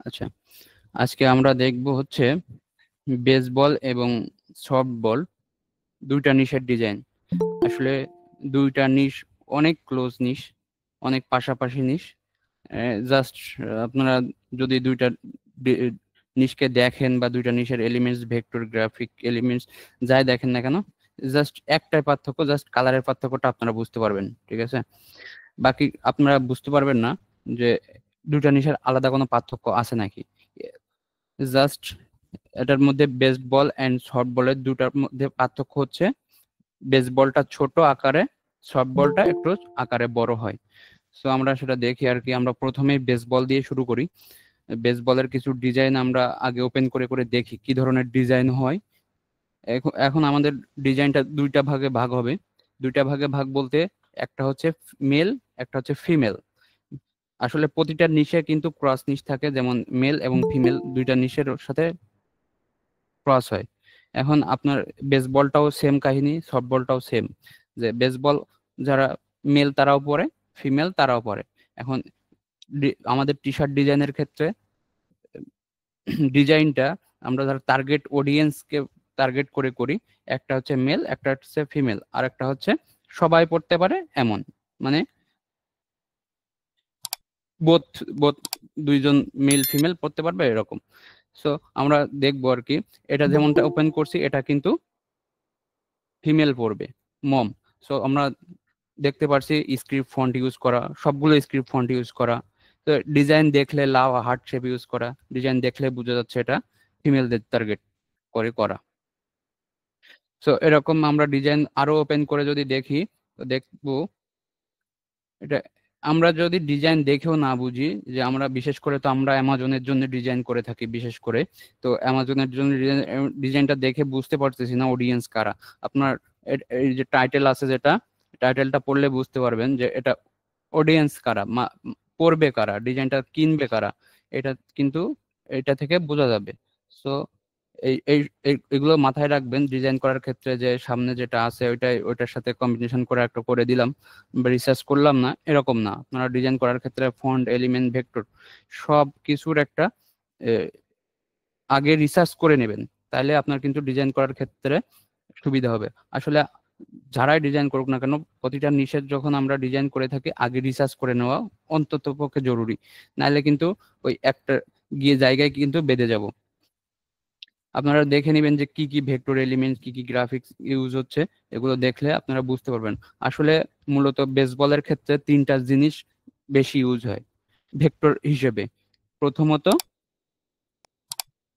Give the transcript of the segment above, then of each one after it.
আচ্ছা, আজকে আমরা দেখব হচ্ছে বেসবল এবং সফটবল দুইটা নিশের ডিজাইন। আসলে দুইটা নিশ অনেক ক্লোজ নিশ, অনেক পাশাপাশি নিশ। জাস্ট আপনারা যদি দুইটা নিশকে দেখেন বা দুইটা নিশের এলিমেন্টস, ভেক্টর, গ্রাফিক এলিমেন্টস যাই দেখেন না কেন, জাস্ট একটাই পার্থক্য, জাস্ট কালারের পার্থক্যটা আপনারা বুঝতে পারবেন, ঠিক আছে? বাকি আপনারা বুঝতে পারবেন না যে দুইটা নিশের আলাদা কোনো পার্থক্য আছে নাকি। জাস্ট এটার মধ্যে বেসবল এন্ড সফটবলের দুটার মধ্যে পার্থক্য হচ্ছে বেসবলটা ছোট আকারে, সফটবলটা একটু আকারে বড় হয়। সো আমরা সেটা দেখি আর কি। আমরা প্রথমেই বেসবল দিয়ে শুরু করি। বেসবলের কিছু ডিজাইন আমরা আগে ওপেন করে করে দেখি কি ধরনের ডিজাইন হয়। এখন আমাদের ডিজাইনটা দুইটা ভাগে ভাগ হবে। দুইটা ভাগে ভাগ বলতে একটা হচ্ছে মেল, একটা হচ্ছে ফিমেল। আসলে প্রতিটা নিশে কিন্তু ক্রস নিশ থাকে, যেমন মেল এবং ফিমেল দুইটা নিশের সাথে ক্রস হয়। এখন আপনার বেসবলটাও সেম কাহিনী, সফটবলটাও সেম, যে বেসবল যারা মেল তারাও পরে, ফিমেল তারাও পরে। এখন আমাদের টি শার্ট ডিজাইনের ক্ষেত্রে ডিজাইনটা আমরা যারা টার্গেট অডিয়েন্সকে টার্গেট করে করি, একটা হচ্ছে মেল, একটা হচ্ছে ফিমেল, আর একটা হচ্ছে সবাই পড়তে পারে এমন, মানে বোথ বোথ দুইজন মেল ফিমেল পড়তে পারবে এরকম। সো আমরা দেখবো আর কি। এটা যেমনটা ওপেন করছি এটা কিন্তু ফিমেল পড়বে, মম। সো আমরা দেখতে পারছি স্ক্রিপ্ট ফন্ট ইউজ করা, সবগুলো স্ক্রিপ্ট ফন্ট ইউজ করা। তো ডিজাইন দেখলে লাভ হার্ট শেপ ইউজ করা, ডিজাইন দেখলে বোঝা যাচ্ছে এটা ফিমেলদের টার্গেট করে করা। সো এরকম আমরা ডিজাইন আরো ওপেন করে যদি দেখি, তো দেখবো এটা আমরা যদি ডিজাইন দেখেও না বুঝি, যে আমরা বিশেষ করে তো আমরা অ্যামাজনের জন্য ডিজাইন করে থাকি বিশেষ করে। তো অ্যামাজনের জন্য ডিজাইনটা দেখে বুঝতে পারতেছি না অডিয়েন্স কারা। আপনার এই যে টাইটেল আছে, যেটা টাইটেলটা পড়লে বুঝতে পারবেন যে এটা অডিয়েন্স কারা, পড়বে কারা, ডিজাইনটা কিনবে কারা, এটা কিন্তু এটা থেকে বোঝা যাবে। সো এই এই এগুলো মাথায় রাখবেন ডিজাইন করার ক্ষেত্রে, যে সামনে যেটা আছে ওইটার সাথে কম্বিনেশন করে একটা করে দিলাম, রিসার্চ করলাম না, এরকম না। আপনারা ডিজাইন করার ক্ষেত্রে ফন্ট, এলিমেন্ট, ভেক্টর সব কিছুর একটা আগে রিসার্চ করে নেবেন, তাহলে আপনার কিন্তু ডিজাইন করার ক্ষেত্রে সুবিধা হবে। আসলে যারাই ডিজাইন করুক না কেন, প্রতিটা নিশের যখন আমরা ডিজাইন করে থাকি আগে রিসার্চ করে নেওয়া অন্তত পক্ষে জরুরি, নাহলে কিন্তু ওই একটা গিয়ে জায়গায় কিন্তু বেঁধে যাব। আপনারা দেখে নেবেন যে কি কি ভেক্টর এলিমেন্ট, কি কি গ্রাফিক্স ইউজ হচ্ছে, এগুলো দেখলে আপনারা বুঝতে পারবেন। আসলে মূলত বেসবলের ক্ষেত্রে তিনটা জিনিস বেশি ইউজ হয় ভেক্টর হিসেবে। প্রথমত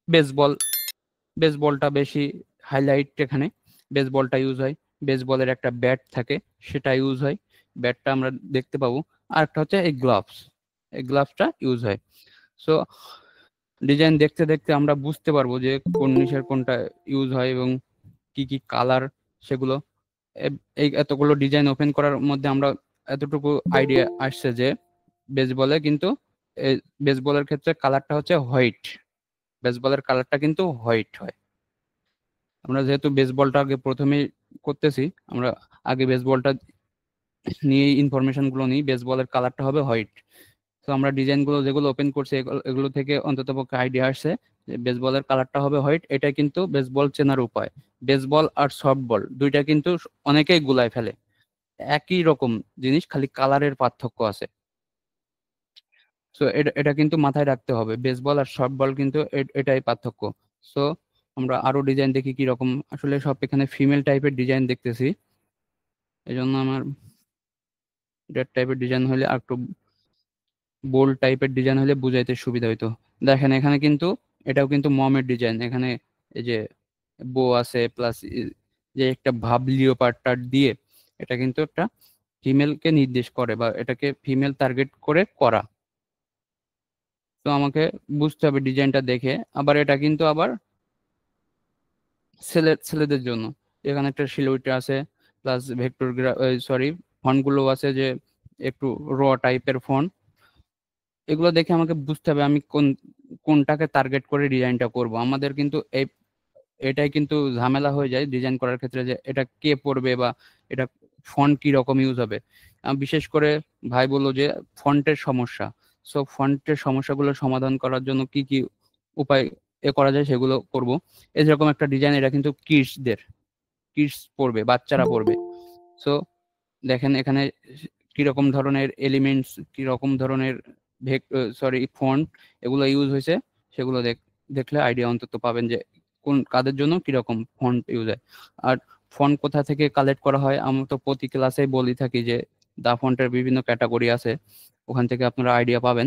বেসবল, বেসবলটা বেশি হাইলাইট এখানে, বেসবলটা ইউজ হয়। বেসবলের একটা ব্যাট থাকে, সেটা ইউজ হয়, ব্যাটটা আমরা দেখতে পাবো। আর একটা হচ্ছে এই গ্লাভস, এই গ্লাভসটা ইউজ হয়। সো ডিজাইন দেখতে দেখতে আমরা বুঝতে পারবো যে কোন নিশের কোনটা ইউজ হয় এবং কি কি কালার সেগুলো। এই এতগুলো ডিজাইন ওপেন করার মধ্যে আমরা এতটুকু আইডিয়া আসছে যে বেসবলে কিন্তু বেসবলের ক্ষেত্রে কালারটা হচ্ছে হোয়াইট, বেসবলের কালারটা কিন্তু হোয়াইট হয়। আমরা যেহেতু বেসবলটা আগে প্রথমেই করতেছি, আমরা আগে বেসবলটা নিয়ে ইনফরমেশন গুলো নিই, বেসবলের কালারটা হবে হোয়াইট। তো আমরা ডিজাইন গুলো যেগুলো ওপেন করছি এগুলো থেকে অন্তত পক্ষে আইডিয়া আসছে যে বেসবলের কালারটা হবে হোয়াইট। এটা কিন্তু বেসবল চেনার উপায়। বেসবল আর সফটবল দুইটা কিন্তু অনেকেই গুলায় ফেলে, একই রকম জিনিস, খালি কালারের পার্থক্য আছে। সো এটা এটা কিন্তু মাথায় রাখতে হবে, বেসবল আর সফটবল কিন্তু এটাই পার্থক্য। সো আমরা আরো ডিজাইন দেখি কি রকম। আসলে সব এখানে ফিমেল টাইপের ডিজাইন দেখতেছি, এই জন্য আমার ডেট টাইপের ডিজাইন হলে আর একটু বোল্ড টাইপের ডিজাইন হলে বুঝাইতে সুবিধা হইতো। দেখেন এখানে কিন্তু এটাও কিন্তু মমের ডিজাইন। এখানে এই যে বো আছে প্লাস যে একটা ভাব লিওপার্ড দিয়ে, এটা কিন্তু একটা ফিমেলকে নির্দেশ করে বা এটাকে ফিমেল টার্গেট করে করা। তো আমাকে বুঝতে হবে ডিজাইনটা দেখে। আবার এটা কিন্তু আবার ছেলেদের জন্য, এখানে একটা সিলুইট আছে, প্লাস ভেক্টর সরি ফন্ট গুলো আছে যে একটু র টাইপের ফন্ট। এগুলো দেখে আমাকে বুঝতে হবে আমি কোনটাকে টার্গেট করে ডিজাইনটা করব। আমাদের কিন্তু এটাই কিন্তু ঝামেলা হয়ে যায় ডিজাইন করার ক্ষেত্রে, যে এটা কে পড়বে বা এটা ফন্ট কি রকম ইউজ হবে। বিশেষ করে ভাই বললো যে ফন্টের সমস্যা। সো ফন্টের সমস্যাগুলো সমাধান করার জন্য কি কি উপায় করা যায় সেগুলো করব। এই যেরকম একটা ডিজাইন, এটা কিন্তু কিডস পড়বে, বাচ্চারা পড়বে। সো দেখেন এখানে কিরকম ধরনের এলিমেন্টস, কিরকম ধরনের ফন্ট এগুলো ইউজ হয়েছে, সেগুলো দেখলে আইডিয়া অন্তত পাবেন যে কোন কাদের জন্য কিরকম ফন্ট ইউজ হয়। আর ফন্ট কোথা থেকে কালেক্ট করা হয়, আমরা তো প্রতি ক্লাসে বলি থাকি যে দা ফন্টের বিভিন্ন ক্যাটাগরি আছে, ওখান থেকে আপনারা আইডিয়া পাবেন।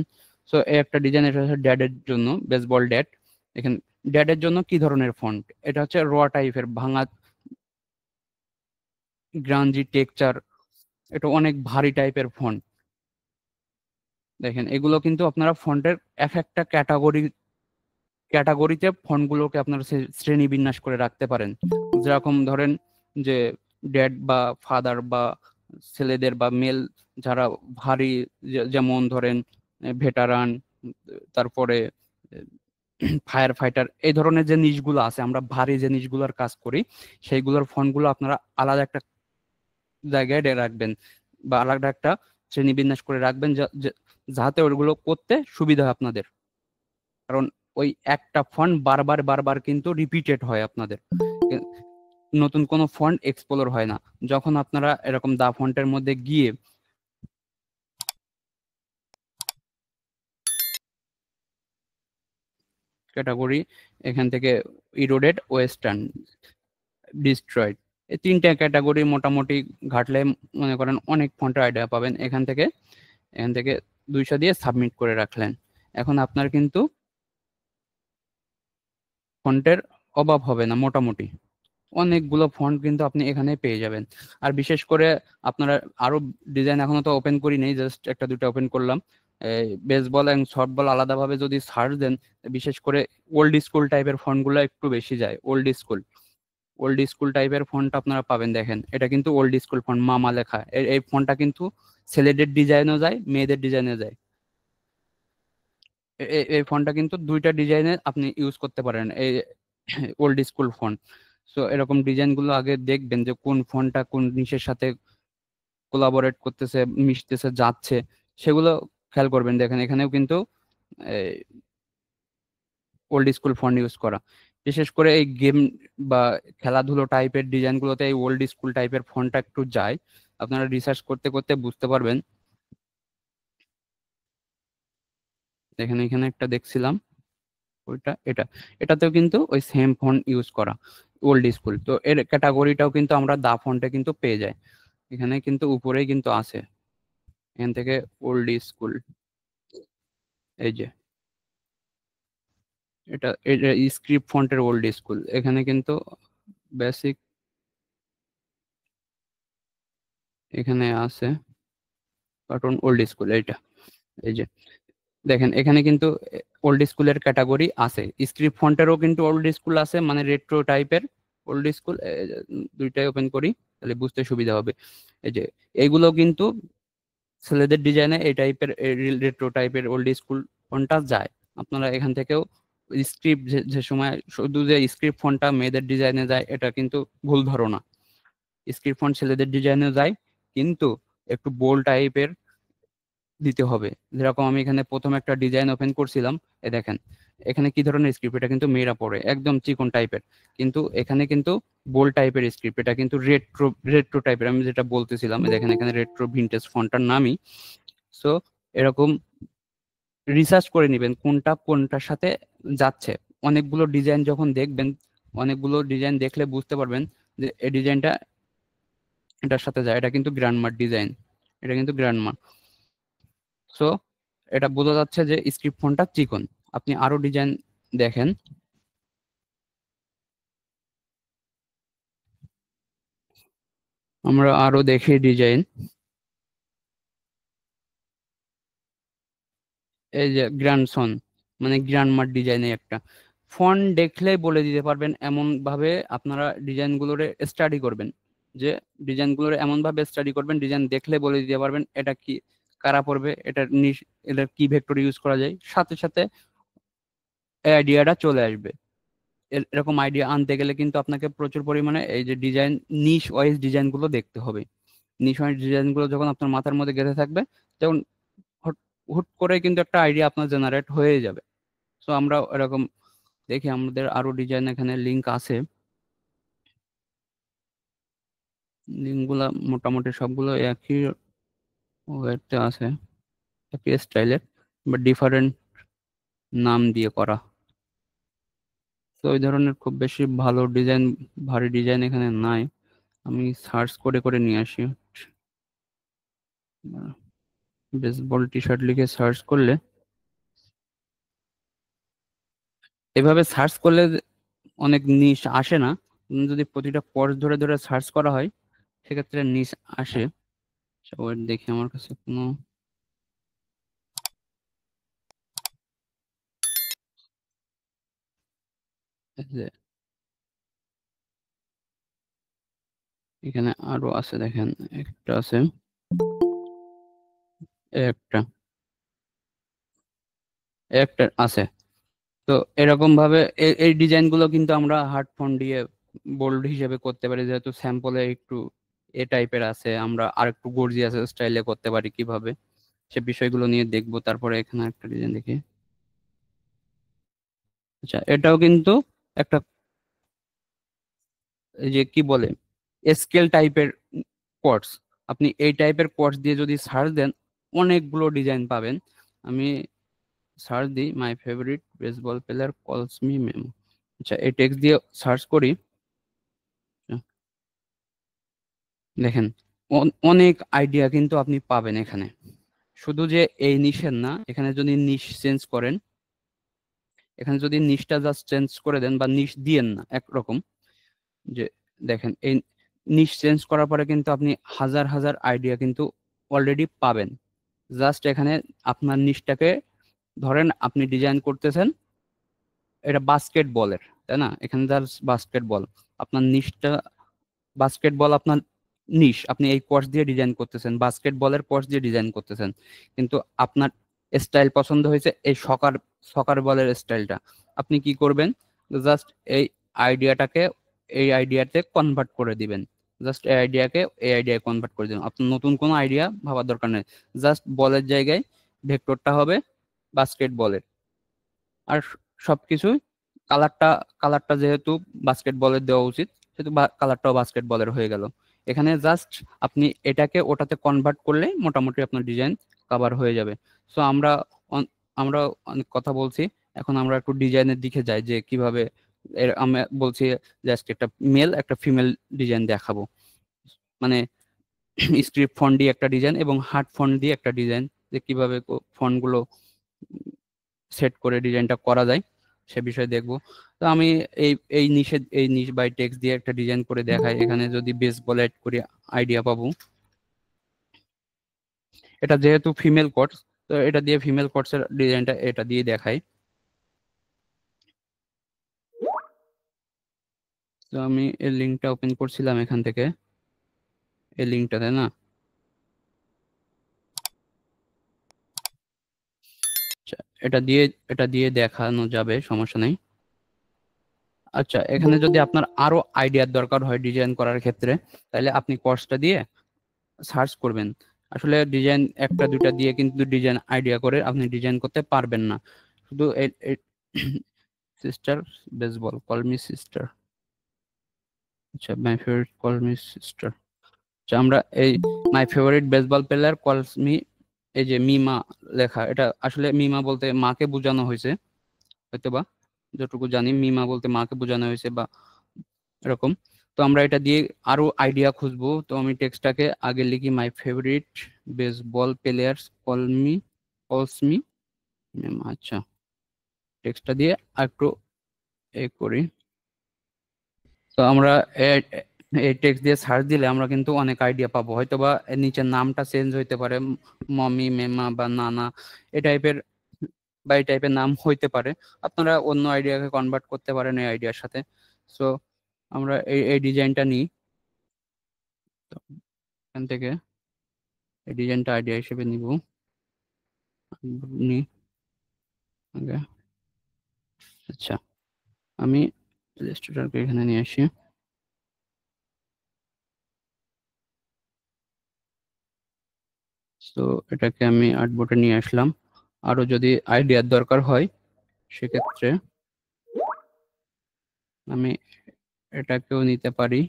সো এই একটা ডিজাইন, এটা হচ্ছে ড্যাডের জন্য, বেসবল ড্যাড। এখানে ড্যাডের জন্য কি ধরনের ফন্ট, এটা হচ্ছে র টাইপের ভাঙা গ্রাঞ্জি টেক্সচার, এটা অনেক ভারী টাইপের ফন্ট। দেখেন এগুলো কিন্তু আপনারা ফন্টের এক একটা ক্যাটাগরিতে ফন্টগুলোকে আপনারা শ্রেণী বিন্যাস করে রাখতে পারেন। যেরকম ধরেন যে ড্যাড বা ফাদার বা ছেলেদের বা মেল যারা ভারী, যেমন ধরেন ভেটারান, তারপরে ফায়ার ফাইটার, এই ধরনের যে নিশগুলো আছে, আমরা ভারী যে নিশগুলোর কাজ করি, সেইগুলোর ফন্টগুলো আপনারা আলাদা একটা জায়গায় রাখবেন বা আলাদা একটা শ্রেণীবিন্যাস করে রাখবেন, যাতে ওইগুলো করতে সুবিধা হয় আপনাদের। কারণ ওই একটা ফন্ট বারবার বারবার কিন্তু রিপিটেড হয় আপনাদের, নতুন কোনো ফন্ট এক্সপ্লোর হয় না। যখন আপনারা এরকম দা ফন্টের মধ্যে গিয়ে ক্যাটাগরি, এখান থেকে ইরোডেড, ওয়েস্টার্ন, ডিস্ট্রয়েড, এই তিনটা ক্যাটাগরি মোটামুটি ঘাটলে মনে করেন অনেক ফন্টের আইডিয়া পাবেন। এখান থেকে 200 দিয়ে সাবমিট করে রাখলেন। এখন আপনার কিন্তু ফন্টের অভাব হবে না, মোটামুটি অনেকগুলো ফন্ট কিন্তু আপনি এখানে পেয়ে যাবেন। আর বিশেষ করে আপনারা আরো ডিজাইন এখনো তো ওপেন করি নেই, জাস্ট একটা দুটো ওপেন করলাম। বেসবল এবং শর্ট বল আলাদাভাবে যদি সার্চ দেন, বিশেষ করে ওল্ড স্কুল টাইপের ফন্টগুলো একটু বেশি যায়। ওল্ড স্কুল টাইপের ফন্ট আপনারা পাবেন। দেখেন এটা কিন্তু ওল্ড স্কুল ফন্ট, মামা লেখা। এই ফন্টটা কিন্তু ছেলেদের ডিজাইনও যায়, মেয়েদের ডিজাইনে যায়। এই ফন্টটা কিন্তু দুইটা ডিজাইনে আপনি ইউজ করতে পারেন, এই ওল্ড স্কুল ফন্ট। সো এরকম ডিজাইন গুলো আগে দেখবেন যে কোন ফন্টটা কোন জিনিসের সাথে কোলাবোরেট করতেছে, মিশতেছে, যাচ্ছে, সেগুলো খেয়াল করবেন। দেখেন এখানেও কিন্তু ওল্ড স্কুল ফন্ট ইউজ করা। বিশেষ করে এই গেম বা খেলাধুলো টাইপের ডিজাইন গুলোতে এই ওল্ড স্কুল টাইপের ফন্টটা একটু যায়। আপনারা রিসার্চ করতে করতে বুঝতে পারবেন। দেখেন এখানে একটা দেখছিলাম, ওইটা এটাতেও কিন্তু ওই সেম ফন্ট ইউজ করা, ওল্ড স্কুল। তো এর ক্যাটাগরিটাও কিন্তু আমরা দা ফন্টে কিন্তু পেয়ে যাই। এখানে কিন্তু উপরেই কিন্তু আছে, এখান থেকে ওল্ড স্কুল, এই যে এটা স্ক্রিপ্ট ফন্টের ওল্ড স্কুল, এখানে কিন্তু বেসিক এখানে আছে কার্টুন ওল্ড স্কুল, এইটা, এই যে দেখেন এখানে কিন্তু ওল্ড স্কুলের ক্যাটাগরি আছে। স্ক্রিপ্ট ফন্টেরও কিন্তু ওল্ড স্কুল আছে, মানে রেট্রো টাইপের ওল্ড স্কুল। দুইটাই ওপেন করি তাহলে বুঝতে সুবিধা হবে। এই যে এইগুলো কিন্তু ছেলেদের ডিজাইনে এই টাইপের রেট্রো টাইপের ওল্ড স্কুল ফন্টটা যায়। আপনারা এখান থেকেও স্ক্রিপ্ট, যে সময় শুধু যে স্ক্রিপ্ট ফন্টটা মেয়েদের ডিজাইনে যায়, এটা কিন্তু ভুল ধারণা। স্ক্রিপ্ট ফন্ট ছেলেদের ডিজাইনে যায়, কিন্তু একটু বোল্ড টাইপের দিতে হবে। যেরকম আমি এখানে প্রথম একটা ডিজাইন ওপেন করছিলাম, দেখেন এখানে কি ধরনের স্ক্রিপ্ট, এটা কিন্তু মেয়েরা পড়ে, একদম চিকন টাইপের। কিন্তু এখানে কিন্তু বোল্ড টাইপের স্ক্রিপ্ট, এটা কিন্তু রেট্রো টাইপের, আমি যেটা বলতেছিলাম। দেখেন এখানে রেট্রো ভিনটেজ ফন্টটার নামই। সো এরকম রিসার্চ করে নেবেন কোনটা কোনটার সাথে যাচ্ছে। অনেকগুলো ডিজাইন যখন দেখবেন, অনেকগুলো ডিজাইন দেখলে বুঝতে পারবেন যে এই ডিজাইনটা এটার সাথে যায়। এটা কিন্তু গ্র্যান্ডমার ডিজাইন, এটা কিন্তু গ্র্যান্ডমার। সো এটা বোঝা যাচ্ছে যে স্ক্রিপ্ট ফন্টটা চিকন। আপনি আরো ডিজাইন দেখেন, আমরা আরো দেখি ডিজাইন। এই যে গ্র্যান্ডসন, মানে গ্র্যান্ডমার ডিজাইনে একটা ফন্ট দেখলেই বলে দিতে পারবেন। এমন ভাবে আপনারা ডিজাইন গুলোরে স্টাডি করবেন, যে ডিজাইন গুলোরে এমন ভাবে স্টাডি করবেন, ডিজাইন দেখলে বলে দিতে পারবেন এটা কি, কারা পড়বে, এটার কি ভেক্টর ইউজ করা যায়, সাথে সাথে আইডিয়াটা চলে আসবে। এরকম আইডিয়া আনতে গেলে কিন্তু আপনাকে প্রচুর পরিমাণে এই যে ডিজাইন, নিশ ওয়াইজ ডিজাইন গুলো দেখতে হবে। নিশ ওয়াইজ ডিজাইন গুলো যখন আপনার মাথার মধ্যে গেঁথে থাকবে, তখন হুট করে কিন্তু একটা আইডিয়া আপনার জেনারেট হয়ে যাবে। সো আমরা এরকম দেখি, আমাদের আরো ডিজাইন এখানে লিংক আছে, লিঙ্কগুলা মোটামুটি সবগুলো একই ওয়েতে আছে, একই স্টাইলের, বাট ডিফারেন্ট নাম দিয়ে করা। তো ওই ধরনের খুব বেশি ভালো ডিজাইন, ভারী ডিজাইন এখানে নাই। আমি সার্চ করে করে নিয়ে আসি। বেসবল টি শার্ট লিখে সার্চ করলে, এভাবে সার্চ করলে অনেক নিশ আসে না। যদি প্রতিটা কোর্স ধরে ধরে সার্চ করা হয় সেক্ষেত্রে নিশ আসে। ওয়েট দেখি আমার কাছে কোনো, এই যে এখানে আরো আছে দেখেন, একটা আছে, একটা একটা আছে। তো এরকম ভাবে এই ডিজাইন গুলো কিন্তু আমরা হার্ড ফন্ট দিয়ে বোল্ড হিসেবে করতে পারি, যেহেতু স্যাম্পলে একটু এ টাইপের আছে, আমরা আর একটু গর্জিয়াস স্টাইলে করতে পারি কিভাবে, সে বিষয়গুলো নিয়ে দেখবো। তারপরে এখানে একটা ডিজাইন দেখি। আচ্ছা, এটাও কিন্তু একটা, এই যে কি বলে, স্কেল টাইপের কোর্স। আপনি এই টাইপের কোর্স দিয়ে যদি সার্চ দেন অনেকগুলো ডিজাইন পাবেন। আমি সার্চ দিই মাই favourite baseball player calls me memo. আচ্ছা, এই টেক্সট দিয়ে সার্চ করি। দেখেন, অনেক আইডিয়া কিন্তু আপনি পাবেন এখানে। শুধু যে এই নিশের না, এখানে যদি নিশ চেঞ্জ করেন, এখানে যদি নিশটা জাস্ট চেঞ্জ করে দেন বা নিশ দিয়েন না একরকম, যে দেখেন এই নিশ চেঞ্জ করার পরে কিন্তু আপনি হাজার হাজার আইডিয়া কিন্তু অলরেডি পাবেন। জাস্ট এখানে আপনার নিশটাকে, ধরেন আপনি ডিজাইন করতেছেন এটা বাস্কেটবলের, তাই না, এখানে জাস্ট বাস্কেটবল, আপনার নিশটা বাস্কেটবল আপনার নিশ, আপনি এই কোর্স দিয়ে ডিজাইন করতেছেন, বাস্কেটবলের কোর্স দিয়ে ডিজাইন করতেছেন, কিন্তু আপনার স্টাইল পছন্দ হয়েছে এই সকার সকার বলের স্টাইলটা। আপনি কি করবেন, জাস্ট এই আইডিয়াটাকে এই আইডিয়াতে কনভার্ট করে দিবেন, জাস্ট এই আইডিয়াকে এই আইডিয়ায় কনভার্ট করে দিবেন। আপনার নতুন কোনো আইডিয়া ভাবার দরকার নেই, জাস্ট বলের জায়গায় ভেক্টরটা হবে বাস্কেটবলের। আর সবকিছুই কালারটা, কালারটা যেহেতু বাস্কেটবলের দেওয়া উচিত, সেহেতু কালারটাও বাস্কেটবলের হয়ে গেল। এখানে জাস্ট আপনি এটাকে ওটাতে কনভার্ট করলে মোটামুটি আপনার ডিজাইন কভার হয়ে যাবে। সো আমরা অনেক কথা বলছি, এখন আমরা একটু ডিজাইনের দিকে যাই, যে কিভাবে আমি বলছি জাস্ট একটা মেল একটা ফিমেল ডিজাইন দেখাবো, মানে স্ক্রিপ্ট ফন্ট দিয়ে একটা ডিজাইন এবং হার্ড ফন্ট দিয়ে একটা ডিজাইন, যে কিভাবে ফন্ট গুলো সেট করে ডিজাইনটা করা যায় সে বিষয়ে দেখবো। তো আমি এই এই নিশ বাই টেক্সট দিয়ে একটা ডিজাইন করে দেখাই। এখানে যদি বেস বলে অ্যাড করি আইডিয়া পাবো। এটা যেহেতু ফিমেল কোর্স, তো এটা দিয়ে ফিমেল কোর্সের ডিজাইনটা এটা দিয়ে দেখাই। তো আমি এই লিঙ্কটা ওপেন করছিলাম এখান থেকে, এই লিঙ্কটাতে না, আচ্ছা, এটা দিয়ে দেখানো যাবে, সমস্যা নেই। আচ্ছা, এখানে যদি আপনার আরো আইডিয়ার দরকার হয় ডিজাইন করার ক্ষেত্রে, তাহলে আপনি কোর্সটা দিয়ে সার্চ করবেন। আসলে ডিজাইন একটা দুইটা দিয়ে কিন্তু ডিজাইন আইডিয়া করে আপনি ডিজাইন করতে পারবেন না। শুধু sister baseball call me sister, আচ্ছা my favourite call me sister. আচ্ছা, আমরা এই my favourite baseball player calls me, এই যে মিমা লেখা, এটা আসলে মিমা বলতে মাকে বোঝানো হয়েছে হয়তো, বা যতটুকু জানি মিমা বলতে মাকে বোঝানো হয়েছে বা এরকম। তো আমরা এটা দিয়ে আরো আইডিয়া খুঁজবো। তো আমি টেক্সটটাকে আগে লিখি মাই ফেভারিট বেসবল প্লেয়ার্স কলস মি। আচ্ছা, টেক্সটটা দিয়ে আরেকটু এ করি। তো আমরা এই টেক্সট দিয়ে সার্চ দিলে আমরা কিন্তু অনেক আইডিয়া পাবো, হয়তো বা এর নিচের নামটা চেঞ্জ হইতে পারে, মমি মেমা বা নানা এই টাইপের, বা এই টাইপের নাম হইতে পারে। আপনারা অন্য আইডিয়াকে কনভার্ট করতে পারেন এই আইডিয়ার সাথে। সো আমরা এই ডিজাইনটা নিই, তো এখান থেকে এই ডিজাইনটা আইডিয়া হিসেবে নিব, নি আগে। আচ্ছা, আমি ইলাস্ট্রেটরকে এখানে নিয়ে আসি। তো এটাকে আমি আর্টবোর্ডে নিয়ে আসলাম। আরো যদি আইডিয়ার দরকার হয় সেক্ষেত্রে আমি এটাকেও নিতে পারি।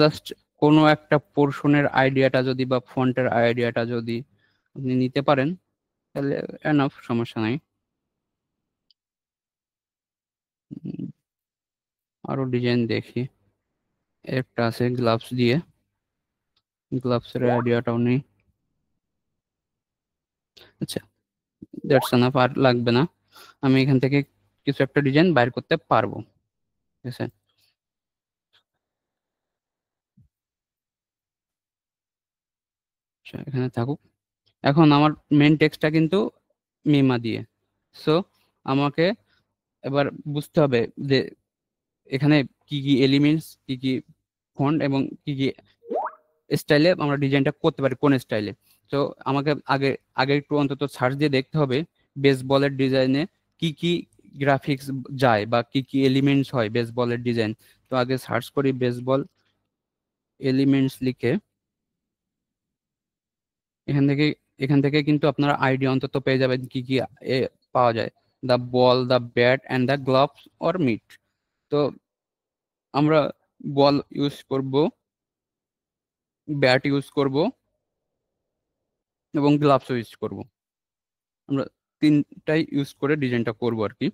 জাস্ট কোনো একটা পোর্শনের আইডিয়াটা যদি বা ফন্টের আইডিয়াটা যদি আপনি নিতে পারেন তাহলে এনাফ, সমস্যা নাই। আরো ডিজাইন দেখি, একটা আছে গ্লাভস দিয়ে, গ্লাভসের আইডিয়াটাও নেই। আচ্ছা, দ্যাটস এনাফ, আর লাগবে না। আমি এখান থেকে কিছু একটা ডিজাইন বাইর করতে পারবো, ঠিক আছে। আচ্ছা, এখানে থাকুক। এখন আমার মেন টেক্সটটা কিন্তু মিমা দিয়ে। সো আমাকে এবার বুঝতে হবে যে এখানে কি কি এলিমেন্টস, কি কি ফন্ট এবং কি কি স্টাইলে আমরা ডিজাইনটা করতে পারি, কোন স্টাইলে। তো আমাকে আগে আগে একটু অন্তত সার্চ দিয়ে দেখতে হবে বেসবলের ডিজাইনে কি কি গ্রাফিক্স যায় বা কি কি এলিমেন্টস হয় বেসবলের ডিজাইন। তো আগে সার্চ করি বেসবল এলিমেন্টস লিখে। এখান থেকে এখান থেকে কিন্তু আপনারা আইডিয়া অন্তত পেয়ে যাবেন কি কি এ পাওয়া যায়। The ball, the bat and the gloves or mitt. তো আমরা বল ইউজ করব, ব্যাট ইউজ করব এবং গ্লাভসও ইউজ করব। আমরা তিনটাই ইউজ করে ডিজাইনটা করব আর কি।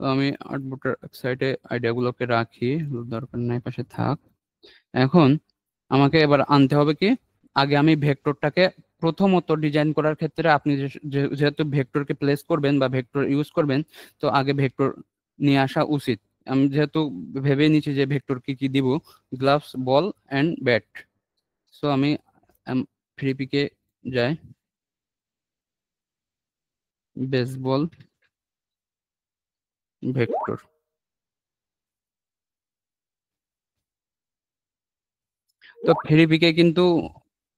তো আমি আর্টবোর্ডের সাইডে আইডিয়াগুলোকে রাখি, দরকার নাই, পাশে থাক। এখন আমাকে এবার আনতে হবে কি, আগে আমি ভেক্টরটাকে প্রথমত ডিজাইন করার ক্ষেত্রে আপনি যেহেতু ভেক্টরকে প্লেস করবেন বা ভেক্টর ইউজ করবেন, তো আগে ভেক্টর নিয়ে আসা উচিত। আমি যেহেতু ভেবে নিচ্ছি যে ভেক্টর কি কি দিব, gloves, ball and bat. So আমি ফ্রি পিকে যাই, বেসবল ভেক্টর। তো ফ্রি পিকে কিন্তু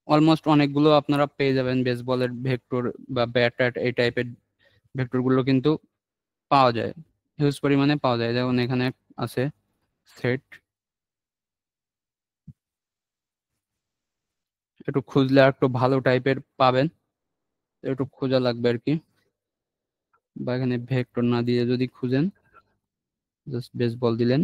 অলমোস্ট অনেকগুলো আপনারা পেয়ে যাবেন বেসবলের ভেক্টর বা ব্যাট ট্যাট এই টাইপের ভেক্টর গুলো কিন্তু পাওয়া যায়, হিউজ পরিমাণে পাওয়া যায়। যেমন এখানে আছে সেট, একটু খুঁজলে আর একটু ভালো টাইপের পাবেন, একটু খোঁজা লাগবে আর কি। বা এখানে ভেক্টর না দিয়ে যদি খুঁজেন, জাস্ট বেসবল দিলেন,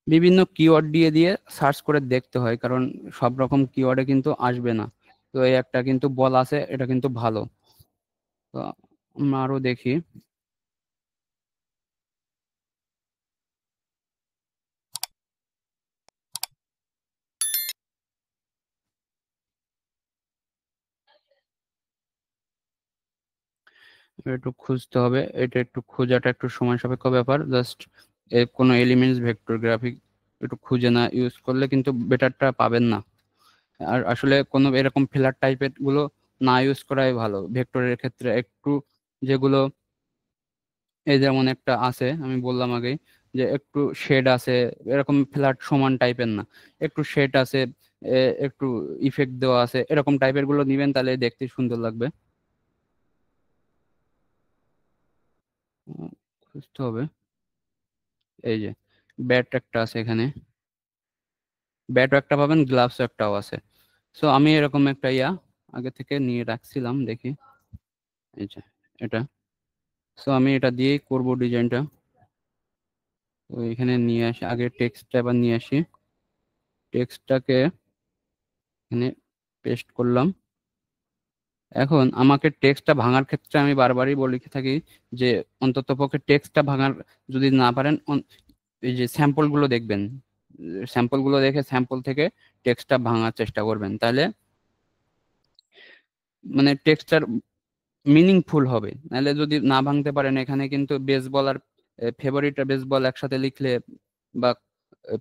বিভিন্ন কিওয়ার্ড দিয়ে দিয়ে সার্চ করে দেখতে হয়, কারণ সব রকম কিওয়ার্ডে কিন্তু আসবে না। তো এই একটা কিন্তু বল আছে, এটা কিন্তু ভালো। তো আমরা আরো দেখি। একটু খুঁজতে হবে, এটা একটু খোঁজাটা একটু সময় সাপেক্ষ ব্যাপার। জাস্ট কোনো এলিমেন্টস ভেক্টর গ্রাফিক একটু খুঁজে না ইউজ করলে কিন্তু বেটারটা পাবেন না। আর আসলে কোনো এরকম ফিলার টাইপের গুলো না ইউজ করাই ভালো ভেক্টরের ক্ষেত্রে। একটু যেগুলো, এই যেমন একটা আছে আমি বললাম আগে যে একটু শেড আছে, এরকম ফ্ল্যাট সমান টাইপের না, একটু শেড আছে, একটু ইফেক্ট দেওয়া আছে, এরকম টাইপের গুলো নিবেন, তাহলে দেখতে সুন্দর লাগবে। খুঁজতে হবে। এই যে ব্যাট একটা আছে এখানে, ব্যাটও একটা পাবেন, গ্লাভসও একটাও আছে। সো আমি এরকম একটা আগে থেকে নিয়ে রাখছিলাম, দেখি। এই যে এটা। সো আমি এটা দিয়েই করব ডিজাইনটা। তো এখানে নিয়ে আসি, আগে টেক্সটটা এবার নিয়ে আসি, টেক্সটটাকে এখানে পেস্ট করলাম। এখন আমাকে টেক্সটটা ভাঙার ক্ষেত্রে আমি বারবারই বলে থাকি যে অন্ততপক্ষে টেক্সটটা ভাঙার যদি না পারেন, এই যে স্যাম্পল গুলো দেখবেন, স্যাম্পল গুলো দেখে স্যাম্পল থেকে টেক্সটটা ভাঙার চেষ্টা করবেন, তাহলে মানে টেক্সটার মিনিংফুল হবে। নাহলে যদি না ভাঙতে পারেন, এখানে কিন্তু বেসবল আর ফেভারিট বেসবল একসাথে লিখলে বা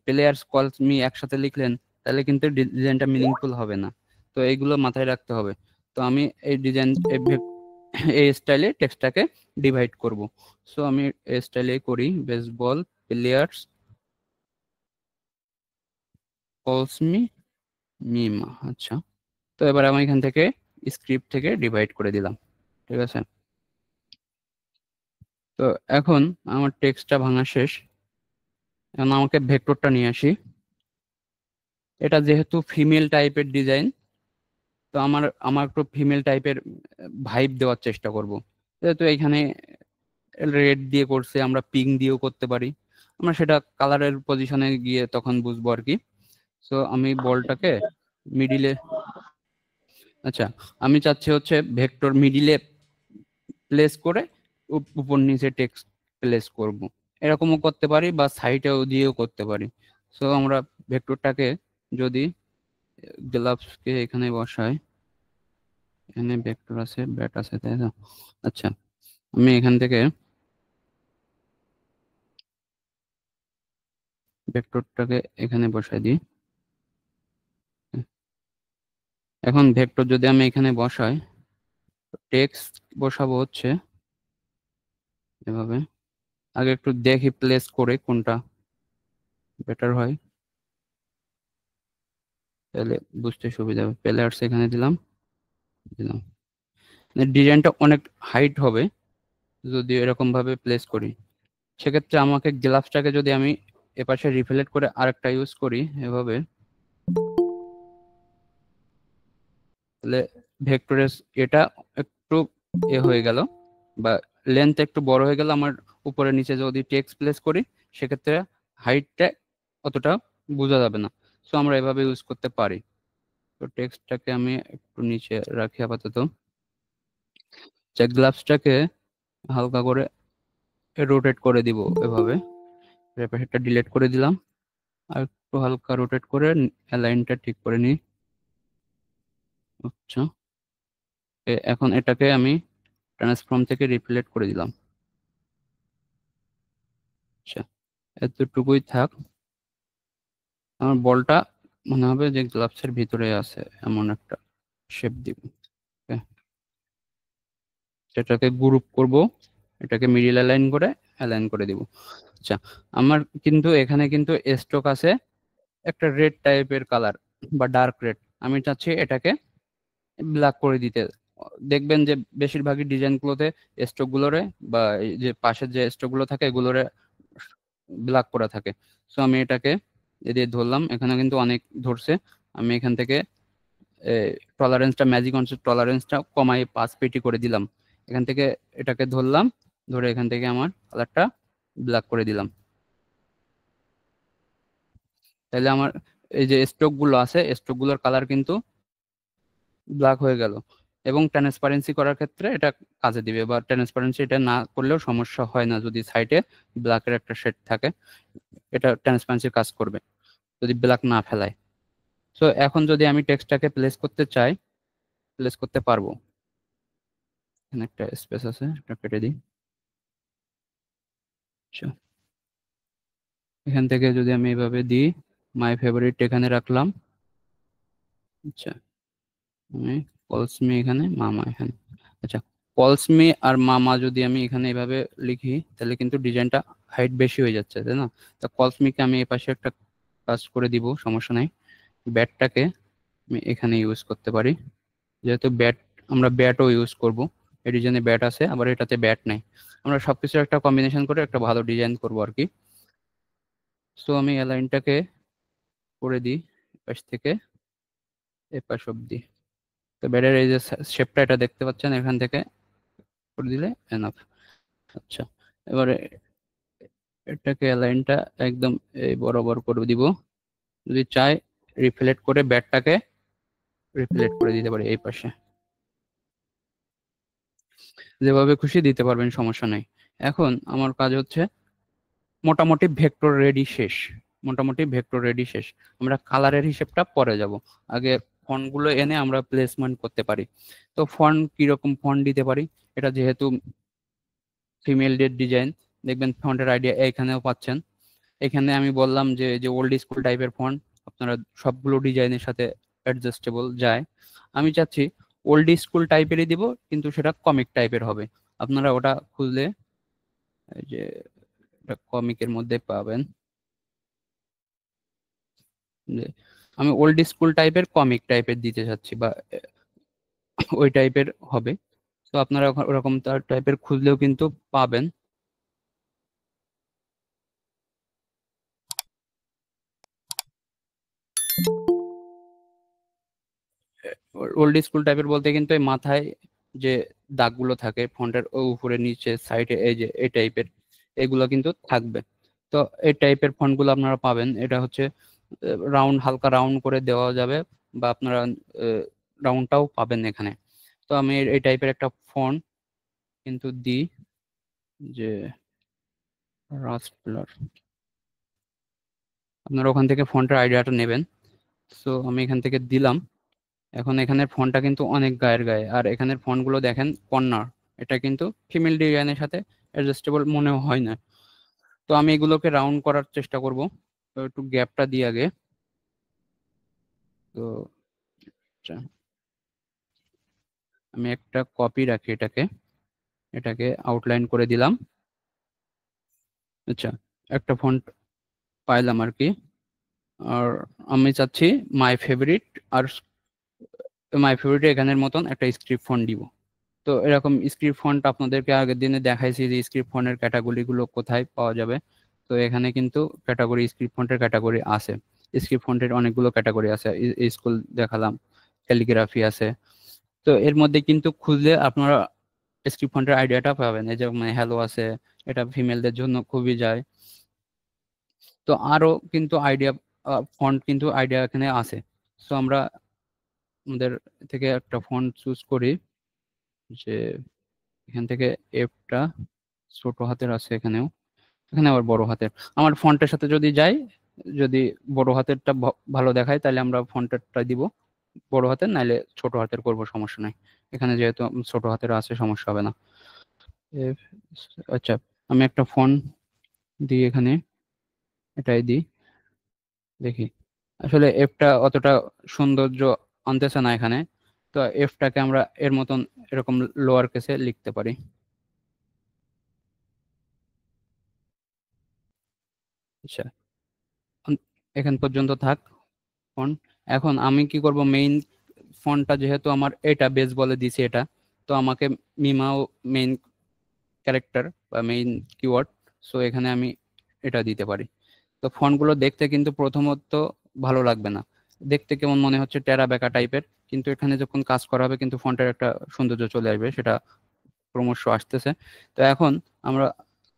প্লেয়ার্স কলস মি একসাথে লিখলেন, তাহলে কিন্তু ডিজাইনটা মিনিংফুল হবে না। তো এইগুলো মাথায় রাখতে হবে। তো আমি এই ডিজাইন এই স্টাইলে টেক্সটটাকে ডিভাইড করব। সো আমি এই স্টাইলে করি, বেসবল প্লেয়ার্স কলস মি মিমা। আচ্ছা, তো এবার আমি এখান থেকে স্ক্রিপ্ট থেকে ডিভাইড করে দিলাম, ঠিক আছে। তো এখন আমার টেক্সটটা ভাঙা শেষ। এখন আমাকে ভেক্টরটা নিয়ে আসি। এটা যেহেতু ফিমেল টাইপের ডিজাইন, তো আমার একটু ফিমেল টাইপের ভাইব দেওয়ার চেষ্টা করব। যেহেতু এখানে রেড দিয়ে করছে, আমরা পিঙ্ক দিয়েও করতে পারি, আমরা সেটা কালারের পজিশনে গিয়ে তখন বুঝবো আর কি। সো আমি বলটাকে মিডিলে, আচ্ছা, আমি চাচ্ছি হচ্ছে ভেক্টর মিডিলে প্লেস করে উপর নিচে টেক্সট প্লেস করব, এরকমও করতে পারি বা সাইডেও দিয়েও করতে পারি। সো আমরা ভেক্টরটাকে যদি গ্লাভসকে এখানে বসাই, এখানে ভেক্টর আছে, ব্যাট আছে, তাই না? আচ্ছা, আমি এখান থেকে ভেক্টরটাকে এখানে বসাই দিই। এখন ভেক্টর যদি আমি এখানে বসাই, টেক্সট বসাবো হচ্ছে এভাবে। আগে একটু দেখি প্লেস করে কোনটা বেটার হয়, তাহলে বুঝতে সুবিধা হবে। প্লেয়ার্স এখানে দিলাম দিলাম ডিজাইনটা অনেক হাইট হবে যদি এরকম ভাবে প্লেস করি। সেক্ষেত্রে আমাকে গ্লাভসটাকে যদি আমি এপাশে রিফ্লেক্ট করে আরেকটা ইউজ করি এভাবে, তাহলে ভেক্টরের এটা একটু হয়ে গেল, বা লেন্থ একটু বড় হয়ে গেল। আমার উপরে নিচে যদি টেক্সট প্লেস করি সেক্ষেত্রে হাইটটা অতটা বোঝা যাবে না। সো আমরা এভাবে ইউজ করতে পারি। তো টেক্সটটাকে আমি একটু নিচে রাখি আপাতত। গ্লাভসটাকে হালকা করে রোটেট করে দিব এভাবে, এটা ডিলিট করে দিলাম, আর একটু হালকা রোটেট করে অ্যালাইনটা ঠিক করে নিই। আচ্ছা, এখন এটাকে আমি ট্রান্সফর্ম থেকে রিফ্লেক্ট করে দিলাম। আচ্ছা, এতটুকুই থাক। আমার বলটা মনে হবে যে গ্লাভসের ভিতরে আছে, এমন একটা শেপ দিব। Okay, এটাকে গ্রুপ করব, এটাকে মিডিল অ্যালাইন করে দিব। আচ্ছা, আমার কিন্তু এখানে কিন্তু স্ট্রোক আছে একটা রেড টাইপের কালার বা ডার্ক রেড, আমি চাচ্ছি এটাকে ব্ল্যাক করে দিতে। দেখবেন যে বেশিরভাগই ডিজাইন গুলোতে স্ট্রোক গুলোরে বা এই যে পাশের যে স্ট্রোক গুলো থাকে এগুলোরে ব্ল্যাক করা থাকে। সো আমি এটাকে দিয়ে ধরলাম, এখানে কিন্তু অনেক ধরছে। আমি এখান থেকে টলারেন্সটা, ম্যাজিক অনসেট টলারেন্সটা কমাই 5 পেটি করে দিলাম। এখান থেকে এটাকে ধরলাম, ধরে এখান থেকে আমার কালারটা ব্ল্যাক করে দিলাম। তাহলে আমার এই যে স্ট্রোক গুলো আছে স্ট্রোক গুলোর কালার কিন্তু ব্ল্যাক হয়ে গেল। এবং ট্রান্সপারেন্সি করার ক্ষেত্রে এটা কাজে দিবে, বা ট্রান্সপারেন্সি এটা না করলেও সমস্যা হয় না যদি সাইডে ব্ল্যাকের একটা শেড থাকে, এটা ট্রান্সপারেন্সির কাজ করবে যদি ব্ল্যাক না ফেলায়। সো এখন যদি আমি টেক্সটটাকে প্লেস করতে চাই, প্লেস করতে পারবো। এখানে একটা স্পেস আছে, এটা কেটে দিই। আচ্ছা, এখান থেকে যদি আমি এভাবে দিই, মাই ফেভারিট এখানে রাখলাম। আচ্ছা, আমি কলসমি এখানে, মামা এখানে। আচ্ছা, কলসমি আর মামা যদি আমি এখানে এভাবে লিখি তাহলে কিন্তু ডিজাইনটা হাইট বেশি হয়ে যাচ্ছে, তাই না? তা কলসমিকে আমি এই পাশে একটা কাজ করে দিব, সমস্যা নাই। ব্যাটটাকে আমি এখানে ইউজ করতে পারি, যেহেতু ব্যাট, আমরা ব্যাটও ইউজ করব। এই ডিজাইনে ব্যাট আছে, আবার এটাতে ব্যাট নাই। আমরা সবকিছু একটা কম্বিনেশন করে একটা ভালো ডিজাইন করব আর কি। সো আমি এই লাইনটাকে করে দিই পাশ থেকে এ পাশ অব্দি। তো ব্যাটের এই যে শেপটা এটা দেখতে পাচ্ছেন, এখান থেকে করে দিলে এনাফ। আচ্ছা, এবারে এটাকে অ্যালাইনটা একদম এই বরাবর করে দিব। যদি চাই রিফ্লেক্ট করে ব্যাটটাকে রিফ্লেক্ট করে দিতে পারি এই পাশে, যেভাবে খুশি দিতে পারবেন, সমস্যা নাই। এখন আমার কাজ হচ্ছে মোটামুটি ভেক্টর রেডি শেষ। মোটামুটি ভেক্টর রেডি শেষ, আমরা কালারের হিসেবটা পরে যাব। আগে ফন্ট গুলো এনে আমরা প্লেসমেন্ট করতে পারি। তো ফন্ট কিরকম ফন্ট দিতে পারি, এটা যেহেতু ফিমেলদের ডিজাইন, দেখবেন ফন্টের আইডিয়া এখানেও পাচ্ছেন। এখানে আমি বললাম যে যে ওল্ড স্কুল টাইপের ফন্ট আপনারা সবগুলো ডিজাইনের সাথে অ্যাডজাস্টেবল যায়। আমি চাচ্ছি ওল্ড স্কুল টাইপেরই দিব, কিন্তু সেটা কমিক টাইপের হবে। আপনারা ওটা খুঁজলে এই যে কমিকের মধ্যে পাবেন, যে আমি ওল্ড স্কুল টাইপের কমিক টাইপের দিতে চাচ্ছি, বা ওই টাইপের হবে। তো আপনারা ওরকম তার টাইপের খুঁজলেও কিন্তু পাবেন। ওল্ড স্কুল টাইপের বলতে কিন্তু এই মাথায় যে দাগগুলো থাকে ফন্টের উপরে নিচে সাইডে, এই যে এই টাইপের এগুলো কিন্তু থাকবে। তো এই টাইপের ফন্টগুলো আপনারা পাবেন। এটা হচ্ছে রাউন্ড, হালকা রাউন্ড করে দেওয়া যাবে, বা আপনারা রাউন্ডটাও পাবেন এখানে। তো আমি এই টাইপের একটা ফন্ট কিন্তু দিই, যে রাস্টলার। আপনারা ওখান থেকে ফন্টের আইডিয়াটা নেবেন। সো আমি এখান থেকে দিলাম। এখন এখানের ফন্টটা কিন্তু অনেক গায়ের গায়ে, আর এখানের ফন্টগুলো দেখেন কর্নার, এটা কিন্তু ফিমেল ডিজাইনের সাথে অ্যাডজাস্টেবল মনে হয় না। তো আমি এগুলোকে রাউন্ড করার চেষ্টা করব। তো একটু গ্যাপটা দিই আগে। তো আচ্ছা, আমি একটা কপি রাখি এটাকে, এটাকে আউটলাইন করে দিলাম। আচ্ছা, একটা ফন্ট পাইলাম আর কি। আর আমি চাচ্ছি my favourite, R my favourite এখানের মতন একটা স্ক্রিপ্ট ফন্ট দিব। তো এরকম স্ক্রিপ্ট ফন্ট আপনাদেরকে আগের দিনে দেখাইছি যে স্ক্রিপ্ট ফন্টের ক্যাটাগরি গুলো কোথায় পাওয়া যাবে। তো এখানে কিন্তু ক্যাটাগরি, স্ক্রিপ্ট ফন্টের ক্যাটাগরি আছে। স্ক্রিপ্ট ফন্টের অনেকগুলো ক্যাটাগরি আছে, স্কুল দেখালাম, ক্যালিগ্রাফি আছে। তো এর মধ্যে কিন্তু খুঁজলে আপনারা স্ক্রিপ্ট ফন্টের আইডিয়াটা পাবেন। এই যে মানে হ্যালো আছে, এটা ফিমেলদের জন্য খুবই যায়। তো আরো কিন্তু আইডিয়া, ফন্ট কিন্তু আইডিয়া এখানে আছে। তো আমরা আমাদের থেকে একটা ফন্ট চুজ করি, যে এখান থেকে এফটা ছোট হাতের আছে এখানেও, এখানে আবার বড় হাতের। আমার ফন্টের সাথে যদি যাই, যদি বড় হাতেরটা ভালো দেখায় তাহলে আমরা ফন্টেরটা দিব বড় হাতের, নাইলে ছোট হাতের করব, সমস্যা নাই। এখানে যেহেতু ছোট হাতের আছে সমস্যা হবে না। F- আচ্ছা, আমি একটা ফন্ট দিই এখানে, এটাই দিই, দেখি। আসলে এফটা অতটা সৌন্দর্য আনতেছে না এখানে। তো এফটাকে আমরা এর মতন এরকম লোয়ার কেসে লিখতে পারি। আচ্ছা, এখান পর্যন্ত থাক ফন্ট। এখন আমি কি করব, মেইন ফন্টটা যেহেতু আমার এটা বেস বলে দিছি এটা, তো আমাকে মিমাও মেইন ক্যারেক্টার বা মেইন কিওয়ার্ড। সো এখানে আমি এটা দিতে পারি। তো ফন্টগুলো দেখতে কিন্তু প্রথমত ভালো লাগবে না, দেখতে কেমন মনে হচ্ছে টেরা বেকা টাইপের, কিন্তু এখানে যখন কাজ করা হবে কিন্তু ফন্টের একটা সৌন্দর্য চলে আসবে, সেটা ক্রমশ আসতেছে। তো এখন আমরা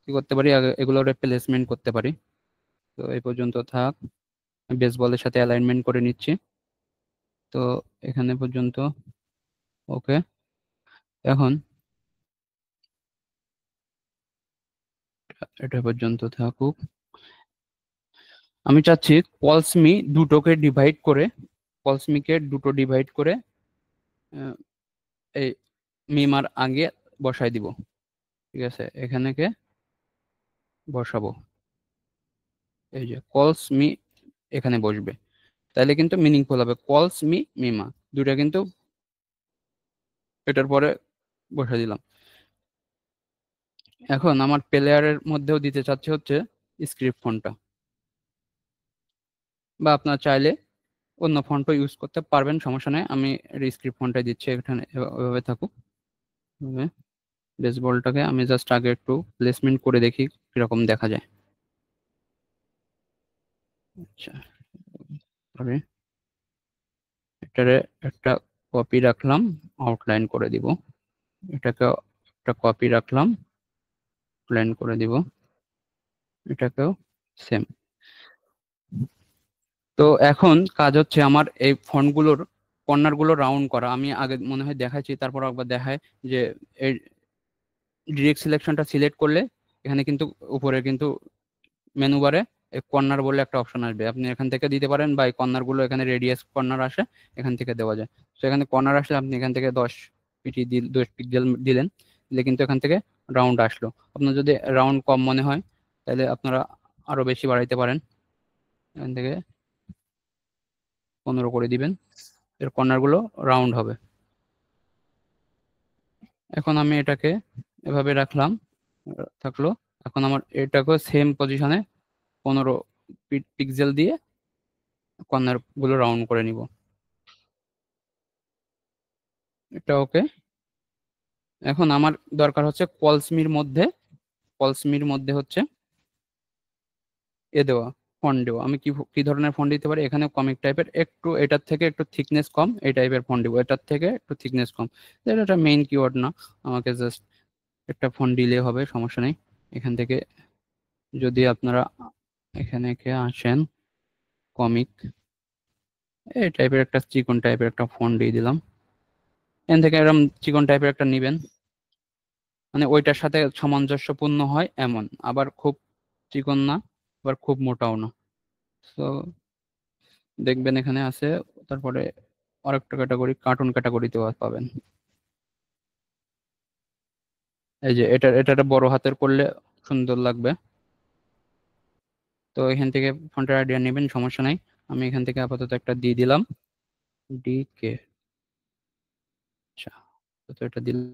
কি করতে পারি, আগে এগুলোর প্লেসমেন্ট করতে পারি। তো এই পর্যন্ত থাক, বেস বলের সাথে অ্যালাইনমেন্ট করে নিচ্ছি। তো এখানে পর্যন্ত ওকে। এখন এটা পর্যন্ত থাকুক। আমি চাচ্ছি কলসমি দুটোকে ডিভাইড করে, কলসমিকে দুটো ডিভাইড করে আহ, এই মিমার আগে বসাই দিব। ঠিক আছে, এখানে কে বসাবো, এই যে কলস মি এখানে বসবে, তাহলে কিন্তু মিনিংফুল হবে। কলস মি মিমা, দুটা কিন্তু এটার পরে বসাই দিলাম। এখন আমার প্লেয়ারের মধ্যেও দিতে চাচ্ছি হচ্ছে স্ক্রিপ্ট ফন্টটা, বা আপনার চাইলে অন্য ফন্টও ইউজ করতে পারবেন, সমস্যা নেই। আমি স্ক্রিপ্ট ফন্টটাই দিচ্ছি এখানে, এভাবে থাকুক। বেসবলটাকে আমি জাস্ট আগে একটু প্লেসমেন্ট করে দেখি কিরকম দেখা যায়। আচ্ছা, তবে এটারে একটা কপি রাখলাম, আউটলাইন করে দিব। এটাকে একটা কপি রাখলাম, আউটলাইন করে দিব। এটাকেও সেম। তো এখন কাজ হচ্ছে আমার এই ফন্টগুলোর কর্নার গুলো রাউন্ড করা। আমি আগে মনে হয় দেখাচ্ছি, তারপর একবার দেখায় যে এই ডিরেক্ট সিলেকশনটা সিলেক্ট করলে এখানে কিন্তু উপরে কিন্তু মেনু বারে কর্নার বলে একটা অপশন আসবে, আপনি এখান থেকে দিতে পারেন, বা এই কর্নার গুলো এখানে রেডিয়াস কর্নার আসে, এখান থেকে দেওয়া যায়। তো এখানে কর্নার আসলে আপনি এখান থেকে 10 পিটি 10 পিক্সেল দিলেন, দিলে কিন্তু এখান থেকে রাউন্ড আসলো। আপনার যদি রাউন্ড কম মনে হয় তাহলে আপনারা আরো বেশি বাড়াইতে পারেন, এখান থেকে 15 করে দিবেন, এর কর্নার গুলো রাউন্ড হবে। এখন আমি এটাকে এভাবে রাখলাম, থাকলো। এখন আমার এটাকে সেম পজিশনে 15 পিক্সেল দিয়ে কর্নার গুলো রাউন্ড করে নিব। এটা ওকে। এখন আমার দরকার হচ্ছে কলসমির মধ্যে, কলসমির মধ্যে হচ্ছে এ দেওয়া, ফন্ট দেবো। আমি কি কি ধরনের ফন্ট দিতে পারি, এখানে কমিক টাইপের, একটু এটার থেকে একটু থিকনেস কম এই টাইপের ফন্ট দিব, এটার থেকে একটু থিকনেস কম। এটা মেইন কিওয়ার্ড না, আমাকে জাস্ট একটা ফন্ট দিলে হবে, সমস্যা নেই। এখান থেকে যদি আপনারা এখানে কে আসেন, কমিক এই টাইপের একটা চিকন টাইপের একটা ফন্ট দিয়ে দিলাম। এখান থেকে এরকম চিকন টাইপের একটা নিবেন, মানে ওইটার সাথে সামঞ্জস্যপূর্ণ হয় এমন, আবার খুব চিকন না আবার খুব মোটাও না। তো দেখবেন এখানে আছে, তারপরে আরেকটা ক্যাটাগরি কার্টুন ক্যাটাগরিতেও পাবেন। এই যে এটা বড় হাতের করলে সুন্দর লাগবে। তো এখান থেকে ফন্টের আইডিয়া নেবেন, সমস্যা নাই। আমি এখান থেকে আপাতত একটা দিয়ে দিলাম, DK। আচ্ছা, তো এটা দিলাম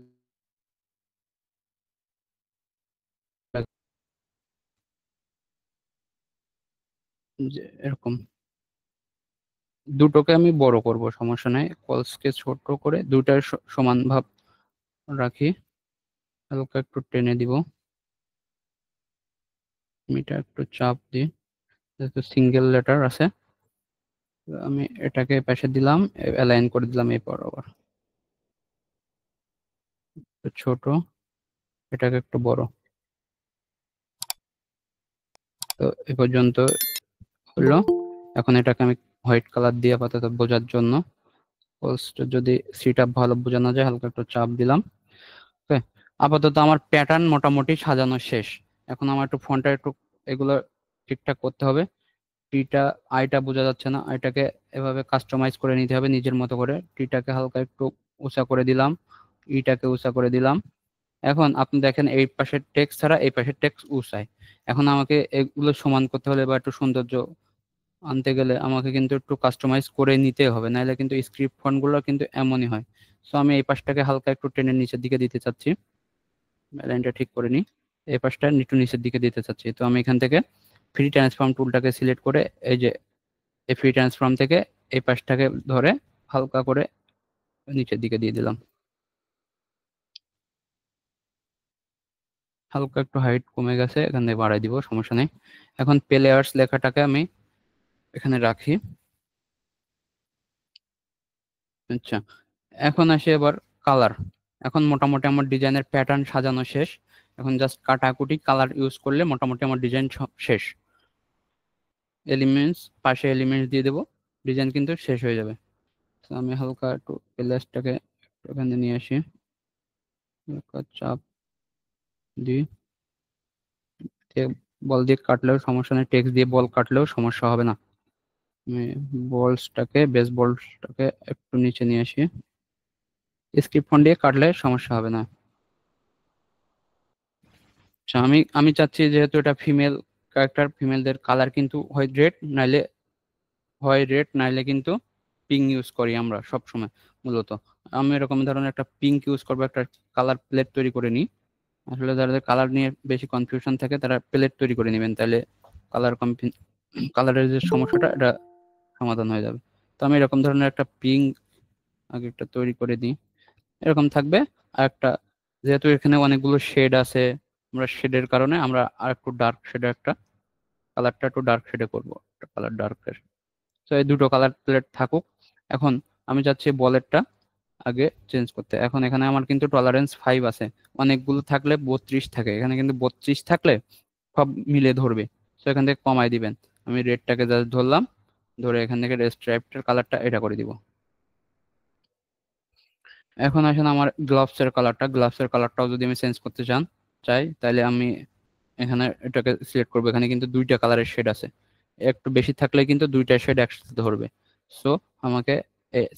যে এরকম। দুটোকে আমি বড় করব, সমস্যা নাই, কলসকে ছোট করে দুটার সমান ভাব রাখি, হালকা একটু টেনে দিব, এটা একটু চাপ দিই, যেহেতু সিঙ্গেল লেটার আছে। তো আমি এটাকে পাশে দিলাম, অ্যালাইন করে দিলাম এই বরাবর, একটু ছোট, এটাকে একটু বড়। তো এ পর্যন্ত হলো। এখন এটাকে আমি হোয়াইট কালার দিয়ে আপাতত বোঝার জন্য, যদি সিট আপ ভালো বোঝানো যায়, হালকা একটু চাপ দিলাম। ওকে, আপাতত আমার প্যাটার্ন মোটামুটি সাজানো শেষ। এখন আমার একটু ফন্টটা একটু এগুলো ঠিকঠাক করতে হবে। টিটা আইটা বোঝা যাচ্ছে না, আইটাকে এভাবে কাস্টমাইজ করে নিতে হবে নিজের মতো করে। টিটাকে হালকা একটু উঁচা করে দিলাম, ইটাকে উঁচা করে দিলাম। এখন আপনি দেখেন এই পাশের টেক্সট ছাড়া এই পাশের টেক্সট উঁচায়। এখন আমাকে এগুলো সমান করতে হলে বা একটু সৌন্দর্য আনতে গেলে আমাকে কিন্তু একটু কাস্টমাইজ করে নিতে হবে, নাহলে কিন্তু স্ক্রিপ্ট ফন্টগুলো কিন্তু এমনই হয়। সো আমি এই পাশটাকে হালকা একটু টেনে নিচের দিকে দিতে চাচ্ছি, লাইনটা ঠিক করে নিই। এই পাশটা একটু নিচের দিকে দিতে চাচ্ছি। তো আমি এখান থেকে ফ্রি ট্রান্সফর্ম টুলটাকে সিলেক্ট করে এই যে এই ফ্রি ট্রান্সফর্ম থেকে এই পাশটাকে ধরে হালকা করে নিচের দিকে দিয়ে দিলাম। হালকা একটু হাইট কমে গেছে, এখান থেকে বাড়াই দিব, সমস্যা নেই। এখন প্লেয়ার্স লেখাটাকে আমি এখানে রাখি। আচ্ছা, এখন আসি এবার কালার। এখন মোটামুটি আমার ডিজাইনের প্যাটার্ন সাজানো শেষ। এখন জাস্ট কাটাকুটি কালার ইউজ করলে মোটামুটি আমার ডিজাইন শেষ। এলিমেন্টস, পাশে এলিমেন্টস দিয়ে দেবো, ডিজাইন কিন্তু শেষ হয়ে যাবে। তো আমি হালকা একটু প্লেসটাকে এখানে নিয়ে আসি, হালকা চাপ দিই, বল দিয়ে কাটলেও সমস্যা নেই, টেক্সট দিয়ে বল কাটলেও সমস্যা হবে না। আমি বলসটাকে, বেস বলসটাকে একটু নিচে নিয়ে আসি, স্ক্রিপ্ট ফন্ট দিয়ে কাটলে সমস্যা হবে না। আচ্ছা, আমি আমি চাচ্ছি যেহেতু এটা ফিমেল ক্যারেক্টার, ফিমেলদের কালার কিন্তু হয় রেড নাইলে কিন্তু পিঙ্ক ইউজ করি আমরা সব সময় মূলত। আমি এরকম ধরনের একটা পিঙ্ক ইউজ করবো, একটা কালার প্লেট তৈরি করে নিই। আসলে যাদের কালার নিয়ে বেশি কনফিউশন থাকে তারা প্লেট তৈরি করে নেবেন, তাহলে কালার কালারের যে সমস্যাটা এটা সমাধান হয়ে যাবে। তো আমি এরকম ধরনের একটা পিঙ্ক আগে একটা তৈরি করে দিই, এরকম থাকবে। আর একটা, যেহেতু এখানে অনেকগুলো শেড আছে, আমরা শেডের কারণে আমরা আর একটু ডার্ক শেডের একটা কালারটা একটু ডার্ক শেডে করবো, একটা কালার ডার্কের। তো এই দুটো কালার প্লেট থাকুক। এখন আমি চাচ্ছি বলেরটা আগে চেঞ্জ করতে। এখন এখানে আমার কিন্তু টলারেন্স 5 আছে, অনেকগুলো থাকলে 32 থাকে, এখানে কিন্তু 32 থাকলে সব মিলে ধরবে। তো এখান থেকে কমাই দিবেন। আমি রেডটাকে জাস্ট ধরলাম, ধরে এখান থেকে স্ট্রাইপটার কালারটা এটা করে দিব। এখন আসেন আমার গ্লাভসের কালারটাও যদি আমি চেঞ্জ করতে চাই, তাহলে আমি এখানে এটাকে সিলেক্ট করবো। এখানে কিন্তু দুইটা কালারের শেড আছে, একটু বেশি থাকলে কিন্তু দুইটা শেড একসাথে ধরবে। সো আমাকে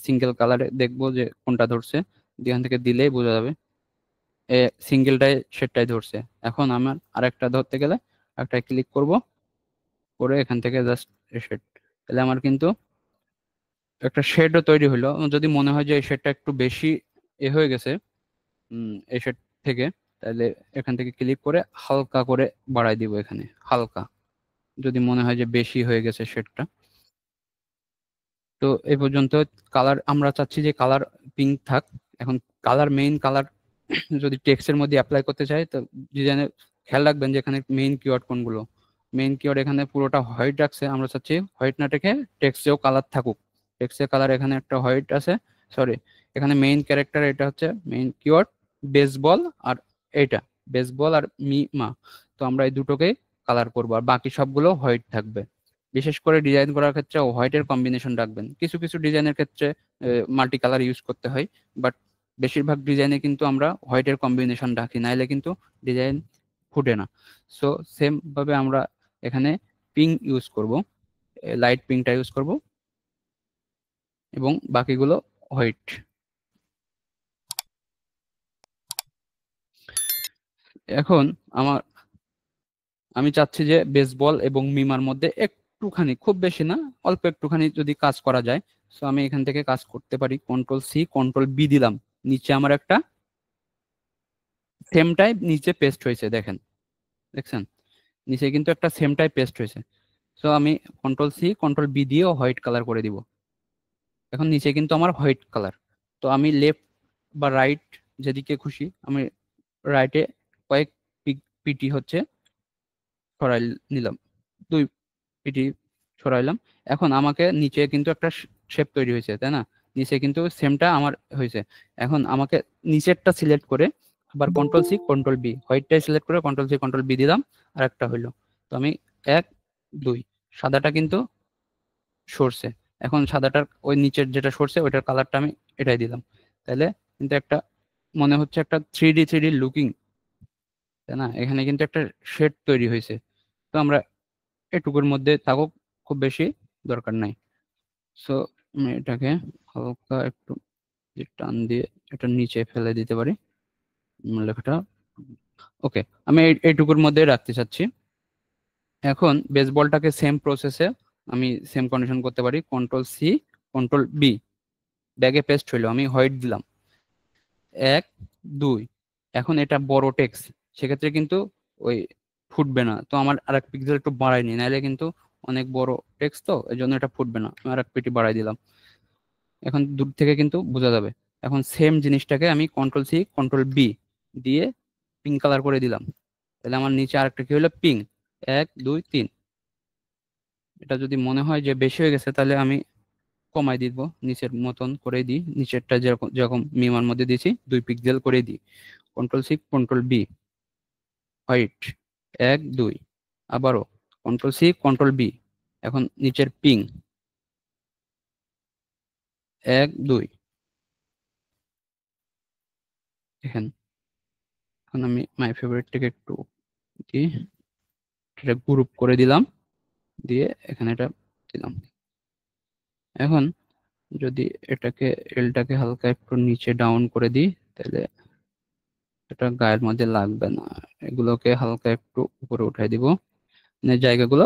সিঙ্গেল কালারে দেখবো যে কোনটা ধরছে, এখান থেকে দিলেই বোঝা যাবে সিঙ্গেলটাই শেডটাই ধরছে। এখন আমার আরেকটা ধরতে গেলে একটা ক্লিক করব, করে এখান থেকে জাস্ট শেড, তাহলে আমার কিন্তু একটা শেডও তৈরি হলো। যদি মনে হয় যে এই শেডটা একটু বেশি হয়ে গেছে এই শেড থেকে, তাহলে এখান থেকে ক্লিক করে হালকা করে বাড়াই দিব এখানে হালকা, যদি মনে হয় যে বেশি হয়ে গেছে শেডটা। তো এই পর্যন্ত কালার আমরা চাচ্ছি যে কালার পিঙ্ক থাক। এখন মেইন কালার যদি টেক্সটের মধ্যে অ্যাপ্লাই করতে চাই, তো ডিজাইনে খেয়াল রাখবেন যে এখানে মেইন কিওয়ার্ড কোনগুলো। মেইন কিওয়ার্ড এখানে পুরোটা হোয়াইট রাখছে, আমরা চাচ্ছি হোয়াইট না রেখে টেক্সটেও কালার থাকুক। টেক্সটের কালার এখানে একটা হোয়াইট আছে, সরি এখানে মেইন ক্যারেক্টার এটা হচ্ছে মেইন কিওয়ার্ড বেসবল, আর এইটা বেসবল আর মা। তো আমরা এই দুটোকে কালার করবো, আর বাকি সবগুলো হোয়াইট থাকবে। বিশেষ করে ডিজাইন করার ক্ষেত্রে হোয়াইটের কম্বিনেশন রাখবেন, কিছু কিছু ডিজাইনের ক্ষেত্রে মাল্টি কালার ইউজ করতে হয়, বাট বেশিরভাগ ডিজাইনে কিন্তু আমরা হোয়াইটের কম্বিনেশন রাখি, নাইলে কিন্তু ডিজাইন ফুটে না। সো সেম ভাবে আমরা এখানে পিঙ্ক ইউজ করব, লাইট পিঙ্কটা ইউজ করব, এবং বাকিগুলো হোয়াইট। এখন আমার আমি চাচ্ছি যে বেসবল এবং মিমার মধ্যে একটুখানি, খুব বেশি না, অল্প একটুখানি যদি কাজ করা যায়। সো আমি এখান থেকে কাজ করতে পারি, কন্ট্রোল সি কন্ট্রোল বি দিলাম। নিচে আমার একটা সেম টাইপ নিচে পেস্ট হয়েছে, দেখছেন নিচে কিন্তু একটা সেম টাইপ পেস্ট হয়েছে। সো আমি কন্ট্রোল সি কন্ট্রোল বি দিয়েও হোয়াইট কালার করে দিব। এখন নিচে কিন্তু আমার হোয়াইট কালার। তো আমি লেফট বা রাইট যেদিকে খুশি আমি রাইটে কয়েক পিটি হচ্ছে সরাই নিলাম, 2 পিটি সরাইলাম। এখন আমাকে নিচে কিন্তু একটা শেপ তৈরি হয়েছে, তাই না? নিচে কিন্তু সেমটা আমার হয়েছে। এখন আমাকে নিচেরটা সিলেক্ট করে আবার কন্ট্রোল সি কন্ট্রোল বি, হোয়াইটটাই সিলেক্ট করে কন্ট্রোল সি কন্ট্রোল বি দিলাম, আর একটা হইলো। তো আমি 1 2 সাদাটা কিন্তু সরছে। এখন সাদাটার ওই নিচের যেটা সরছে ওইটার কালারটা আমি এটাই দিলাম। তাহলে কিন্তু একটা মনে হচ্ছে একটা থ্রি ডি লুকিং, তাই না? এখানে কিন্তু একটা শেড তৈরি হয়েছে। তো আমরা এটুকুর মধ্যে থাকুক, খুব বেশি দরকার নাই। সো আমি এটাকে হালকা একটু টান দিয়ে এটা নিচে ফেলে দিতে পারি, লেখাটা। ওকে, আমি এইটুকুর মধ্যে রাখতে চাচ্ছি। এখন বেসবলটাকে সেম প্রসেসে আমি সেম কন্ডিশন করতে পারি, কন্ট্রোল সি কন্ট্রোল বি, ব্যাগে পেস্ট হইলো, আমি হোয়াইট দিলাম। 1 2 এখন এটা বড় টেক্সট, সেক্ষেত্রে কিন্তু ওই ফুটবে না। তো আমার আরেক পিক্সেল একটু বাড়াই নি, নাইলে কিন্তু অনেক বড় টেক্সট, তো এই জন্য এটা ফুটবে না। আমি আরেক পিটি বাড়াই দিলাম, এখন দূর থেকে কিন্তু বোঝা যাবে। এখন সেম জিনিসটাকে আমি কন্ট্রোল সি কন্ট্রোল বি দিয়ে পিঙ্ক কালার করে দিলাম। তাহলে আমার নিচে আরেকটা কি হলো, পিঙ্ক। 1 2 3। এটা যদি মনে হয় যে বেশি হয়ে গেছে তাহলে আমি কমাই দিব, নিচের মতন করে দিই, নিচেরটা যেরকম যেরকম মিমার মধ্যে দিয়েছি 2 পিক্সেল করে দিই। Control C control B, white. 1 2 আবারও কন্ট্রোল সি কন্ট্রোল বি, এখন নিচের পিং। 1 2 দেখেন। এখন আমি মাই ফেভারিটটাকে একটু দিই, এটা গ্রুপ করে দিলাম, দিয়ে এখানে এটা দিলাম। এখন যদি এলটাকে হালকা একটু নিচে ডাউন করে দিই, তাহলে এটা গায়ের মধ্যে লাগবে না। এগুলোকে হালকা একটু উপরে উঠাই দিব, মানে জায়গাগুলো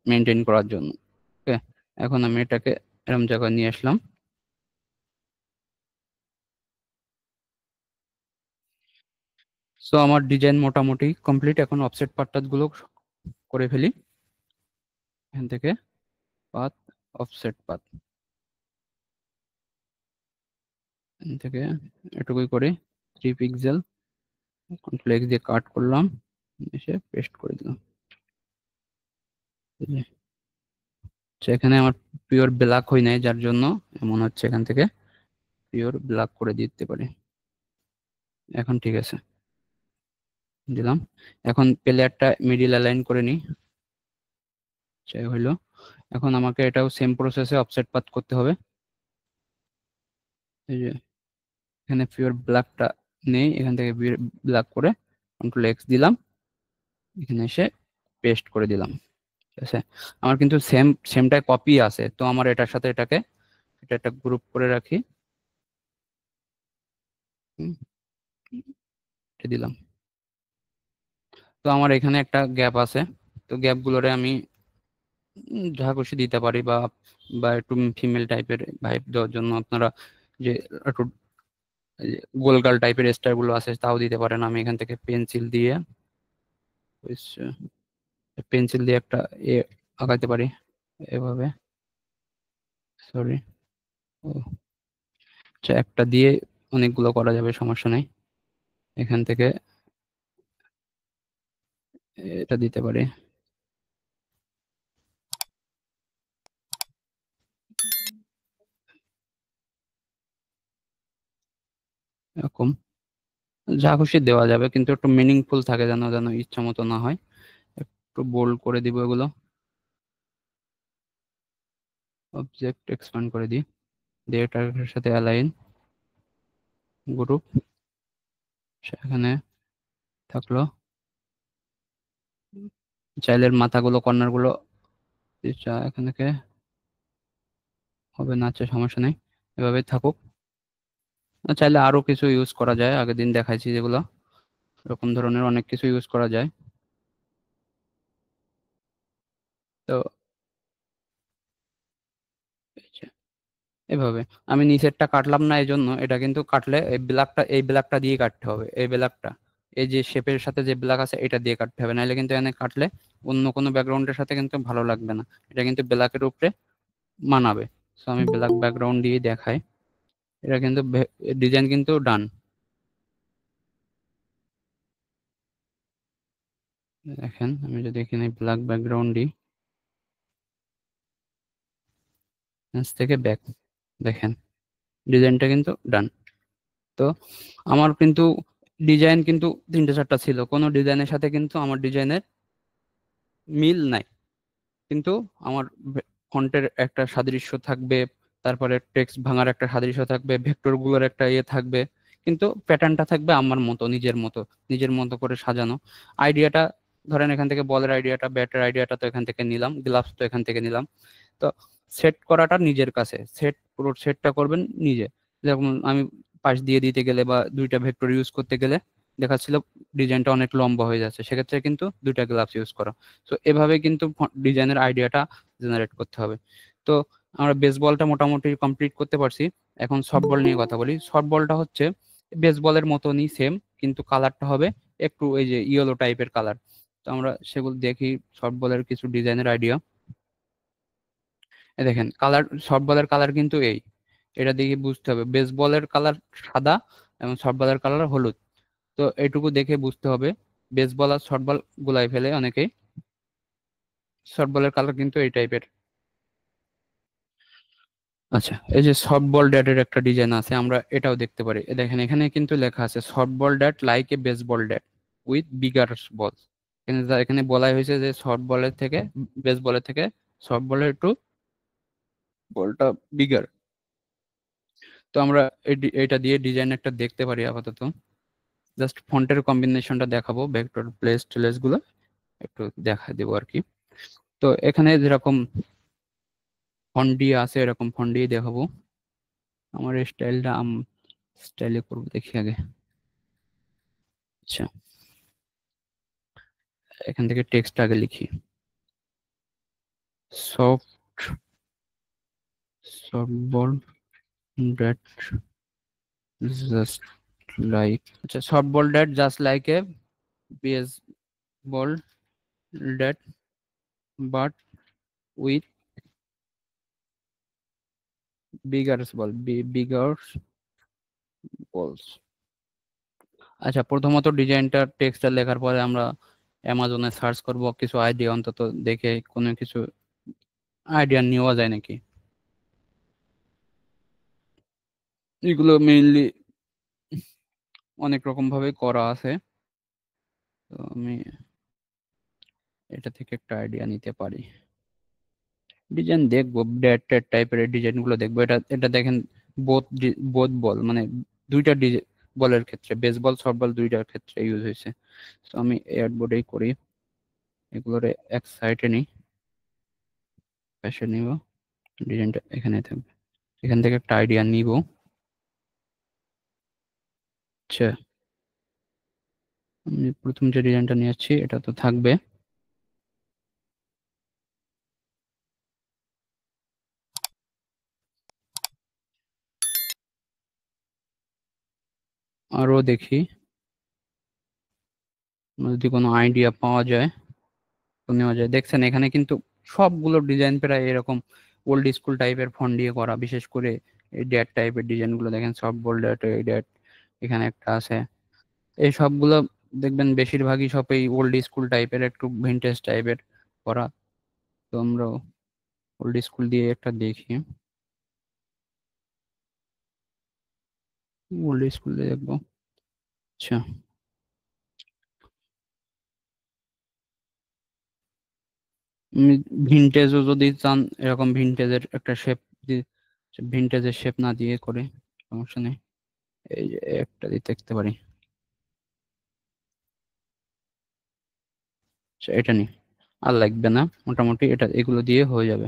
মেনটেন করার জন্য। ওকে, এখন আমি এটাকে এরম জায়গায় নিয়ে আসলাম। সো আমার ডিজাইন মোটামুটি কমপ্লিট। এখন অফসেট পার্ট গুলো করে ফেলি। এখান থেকে পাথ, অফসেট পাথ, এখান থেকে এটুকুই করে 3 পিক্সেল কন্ট্রোল X দিয়ে কাট করলাম, এসে পেস্ট করে দিলাম। এই যে, এখানে আমার পিওর ব্ল্যাক হয় নাই, যার জন্য এমন হচ্ছে। এখান থেকে পিওর ব্ল্যাক করে দিতে পারি। এখন ঠিক আছে, দিলাম। এখন প্লেয়ারটা মিডিল অ্যালাইন করে নিই, সেই হইলো। এখন আমাকে এটাও সেম প্রসেসে অফসেট পাথ করতে হবে। এই যে এখানে পিওর ব্ল্যাকটা নেই, এখান থেকে ব্ল্যাক করে কন্ট্রোল X দিলাম, এখানে এসে পেস্ট করে দিলাম। ঠিক আছে, আমার কিন্তু সেমটাই কপি আছে। তো আমার এটার সাথে এটা একটা গ্রুপ করে রাখি। হুম, এটা দিলাম। তো আমার এখানে একটা গ্যাপ আছে, তো গ্যাপ গুলোরে আমি যা খুশি দিতে পারি, বা বা একটু ফিমেল টাইপের ভাইব দেওয়ার জন্য আপনারা যে একটু গোলগাল টাইপের স্টার গুলো আছে তাও দিতে পারেন। আমি এখান থেকে পেন্সিল দিয়ে একটা এ আঁকাতে পারি এভাবে। সরি, আচ্ছা একটা দিয়ে অনেকগুলো করা যাবে, সমস্যা নেই। এখান থেকে এটা দিতে পারি, এরকম যা খুশি দেওয়া যাবে, কিন্তু একটু মিনিংফুল থাকে, যেন যেন ইচ্ছা মতো না হয়। একটু বোল্ড করে দিব এগুলো, অবজেক্ট এক্সপ্যান্ড করে দিই, দিয়ে এটার সাথে অ্যালাইন গ্রুপ সেখানে থাকলো। চাইলের মাথাগুলো কর্নার গুলো এখান থেকে হবে না, আচ্ছা সমস্যা নেই, এভাবে থাকুক। চাইলে আরো কিছু ইউজ করা যায়, আগের দিন দেখাইছি যেগুলো, এরকম ধরনের অনেক কিছু ইউজ করা যায়। তো এই যে এভাবে আমি নিচেরটা কাটলাম না, এই জন্য এটা কিন্তু কাটলে এই ব্ল্যাকটা দিয়ে কাটতে হবে, এই ব্ল্যাকটা, এই যে শেপের সাথে যে ব্ল্যাক আছে এটা দিয়ে কাটতে হবে, নাহলে কিন্তু এখানে কাটলে অন্য কোনো ব্যাকগ্রাউন্ডের সাথে কিন্তু ভালো লাগবে না, এটা কিন্তু ব্ল্যাকের উপরে মানাবে। তো আমি ব্ল্যাক ব্যাকগ্রাউন্ড দিয়ে দেখাই, এটা কিন্তু ডিজাইন কিন্তু ডান। দেখেন আমি যদি এখানে ব্ল্যাক ব্যাকগ্রাউন্ড দিই, থেকে ব্যাক, দেখেন ডিজাইনটা কিন্তু ডান। তো আমার কিন্তু ডিজাইন কিন্তু তিনটে চারটা ছিল, কোনো ডিজাইনের সাথে কিন্তু আমার ডিজাইনের মিল নাই, কিন্তু আমার ফন্টের একটা সাদৃশ্য থাকবে, তারপরে টেক্সট ভাঙার একটা সাদৃশ্য থাকবে, ভেক্টর গুলোর একটা ইয়ে থাকবে, কিন্তু প্যাটার্নটা থাকবে আমার মতো, নিজের মতো করে সাজানো। আইডিয়াটা ধরেন এখান থেকে বলের আইডিয়াটা, ব্যাটের আইডিয়াটা তো এখান থেকে নিলাম, গ্লাভস তো এখান থেকে নিলাম। তো সেট করাটা নিজের কাছে, পুরো সেটটা করবেন নিজে। যেমন আমি পাশ দিয়ে দিতে গেলে বা দুইটা ভেক্টর ইউজ করতে গেলে দেখাচ্ছিল ডিজাইনটা অনেক লম্বা হয়ে যাচ্ছে, সেক্ষেত্রে কিন্তু দুইটা গ্লাভস ইউজ করো। তো এভাবে কিন্তু ডিজাইনের আইডিয়াটা জেনারেট করতে হবে। তো আমরা বেস বলটা মোটামুটি কমপ্লিট করতে পারছি। এখন সফট বল নিয়ে কথা বলি। সফট বলটা হচ্ছে বেস বলের মতনই সেম, কিন্তু কালারটা হবে একটু এই যে ইয়েলো টাইপের কালার। তো আমরা সেগুলো দেখি, সফট বলের কিছু ডিজাইনের আইডিয়া। দেখেন কালার, সফট বলের কালার কিন্তু এটা দেখে বুঝতে হবে বেস বলের কালার সাদা এবং সফট বলের কালার হলুদ। তো এইটুকু দেখে বুঝতে হবে। বেস বল আর শর্ট বল গুলাই ফেলে অনেকেই, শর্ট বলের কালার কিন্তু এই টাইপের। আচ্ছা, এই যে সফট বল ড্যাটের একটা ডিজাইন আছে, আমরা এটাও দেখতে পারি। দেখেন এখানে কিন্তু লেখা আছে softball that like a baseball that with bigger ball. এখানে বলাই হয়েছে যে শর্ট বলের থেকে, বেস বলের থেকে সফট বলের একটু বলটা বিগার। তো আমরা এটা দিয়ে ডিজাইন একটা দেখতে পারি আপাতত। জাস্ট ফন্টের কম্বিনেশনটা দেখাবো, ভেক্টর প্লেস টেলেস গুলো একটু দেখা দেবো আর কি। তো এখানে যেরকম ফন্ট দিয়ে আছে এরকম ফন্ট দিয়ে দেখাবো। আমার স্টাইলটা স্টাইলে করবো, দেখি আগে। আচ্ছা, এখান থেকে টেক্সট আগে লিখি। Soft softball that just like, আচ্ছা softball that just like a baseball that but with biggers ball, biggers balls. আচ্ছা, প্রথমত ডিজাইনটা টেক্সটটা লেখার পরে আমরা অ্যামাজনে সার্চ করব, কিছু আইডিয়া অন্তত দেখে কোনো কিছু আইডিয়া নেওয়া যায় নাকি। এগুলো মেইনলি অনেক রকম ভাবে করা আছে, তো আমি এটা থেকে একটা আইডিয়া নিতে পারি। ডিজাইন দেখবো, ড্যাট ট্যাট টাইপের ডিজাইন গুলো দেখবো। এটা এটা দেখেন, বোথ বোথ বল মানে দুইটা বলের ক্ষেত্রে, বেস বল সফট বল দুইটার ক্ষেত্রে ইউজ হয়েছে। তো আমি এয়ার বোর্ডেই করি, এগুলোর এক সাইডে নিই, পাশে নিব, ডিজাইনটা এখানে থাকবে, এখান থেকে একটা আইডিয়া নিব। আচ্ছা, আমি প্রথম যে ডিজাইনটা নিয়েছি এটা তো থাকবে। আরো দেখি যদি কোনো আইডিয়া পাওয়া যায় তো নেওয়া যায়। দেখছেন এখানে কিন্তু সবগুলো ডিজাইন প্রায় এরকম ওল্ড স্কুল টাইপের ফন্ট দিয়ে করা, বিশেষ করে এই ড্যাট টাইপের ডিজাইন গুলো দেখেন, সব বোল্ড ড্যাট, এই ড্যাট এখানে একটা আছে, এই সবগুলো দেখবেন বেশিরভাগই সব এই ওল্ড স্কুল টাইপের, একটু ভিন্টেজ টাইপের করা। তো আমরা ওল্ড স্কুল দিয়ে একটা দেখি। ওল্ড স্কুলে দেখবো। আচ্ছা, ভিনটেজও যদি চান, এরকম ভিনটেজের একটা শেপ, ভিনটেজের শেপ না দিয়ে করে সমস্যা নেই। এই যে একটা দিয়ে দেখতে পারি। আচ্ছা, এটা নি, আর লাগবে না, মোটামুটি এটা এগুলো দিয়ে হয়ে যাবে।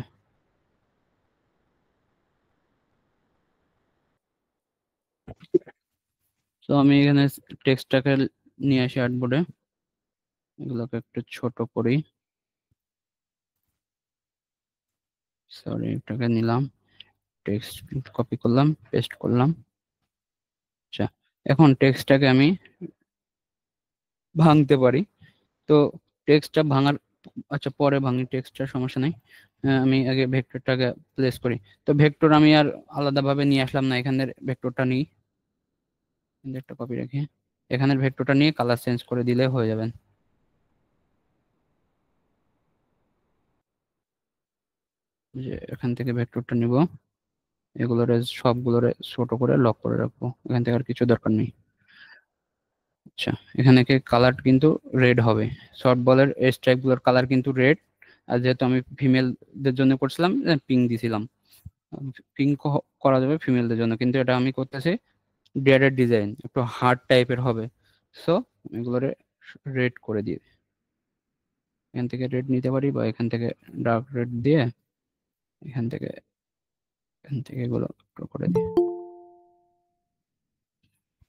তো আমি এখানে টেক্সটটাকে নিয়ে আসি আর্টবোর্ডে, এগুলোকে একটু ছোট করি। সরি, এটাকে নিলাম, টেক্সট কপি করলাম, পেস্ট করলাম। আচ্ছা, এখন টেক্সটটাকে আমি ভাঙতে পারি। তো টেক্সটটা ভাঙার, আচ্ছা পরে ভাঙি, টেক্সটটা সমস্যা নেই। আমি আগে ভেক্টরটাকে প্লেস করি। তো ভেক্টর আমি আর আলাদাভাবে নিয়ে আসলাম না, এখানের ভেক্টরটা নিই, একটা কপি রাখি, এখানের ভেক্টরটা নিয়ে কালার চেঞ্জ করে দিলে হয়ে যাবেন। যে এখান থেকে ভেক্টরটা নিব, এগুলোরে সবগুলোরে ছোট করে লক করে রাখবো, এখান থেকে আর কিছু দরকার নেই। আচ্ছা, এখানে কালার কিন্তু রেড হবে, শর্ট বলের স্ট্রাইপ গুলোর কালার কিন্তু রেড। আর যেহেতু আমি ফিমেলদের জন্য করছিলাম, পিঙ্ক দিছিলাম। পিঙ্ক করা যাবে ফিমেলদের জন্য, কিন্তু এটা আমি করতেছি ডিআরের ডিজাইন একটু হার্ড টাইপের হবে। সো এগুলোরে রেড করে দিয়ে, এখান থেকে রেড নিতে পারি, বা এখান থেকে ডার্ক রেড দিয়ে, এখান থেকে এগুলো করে দিই।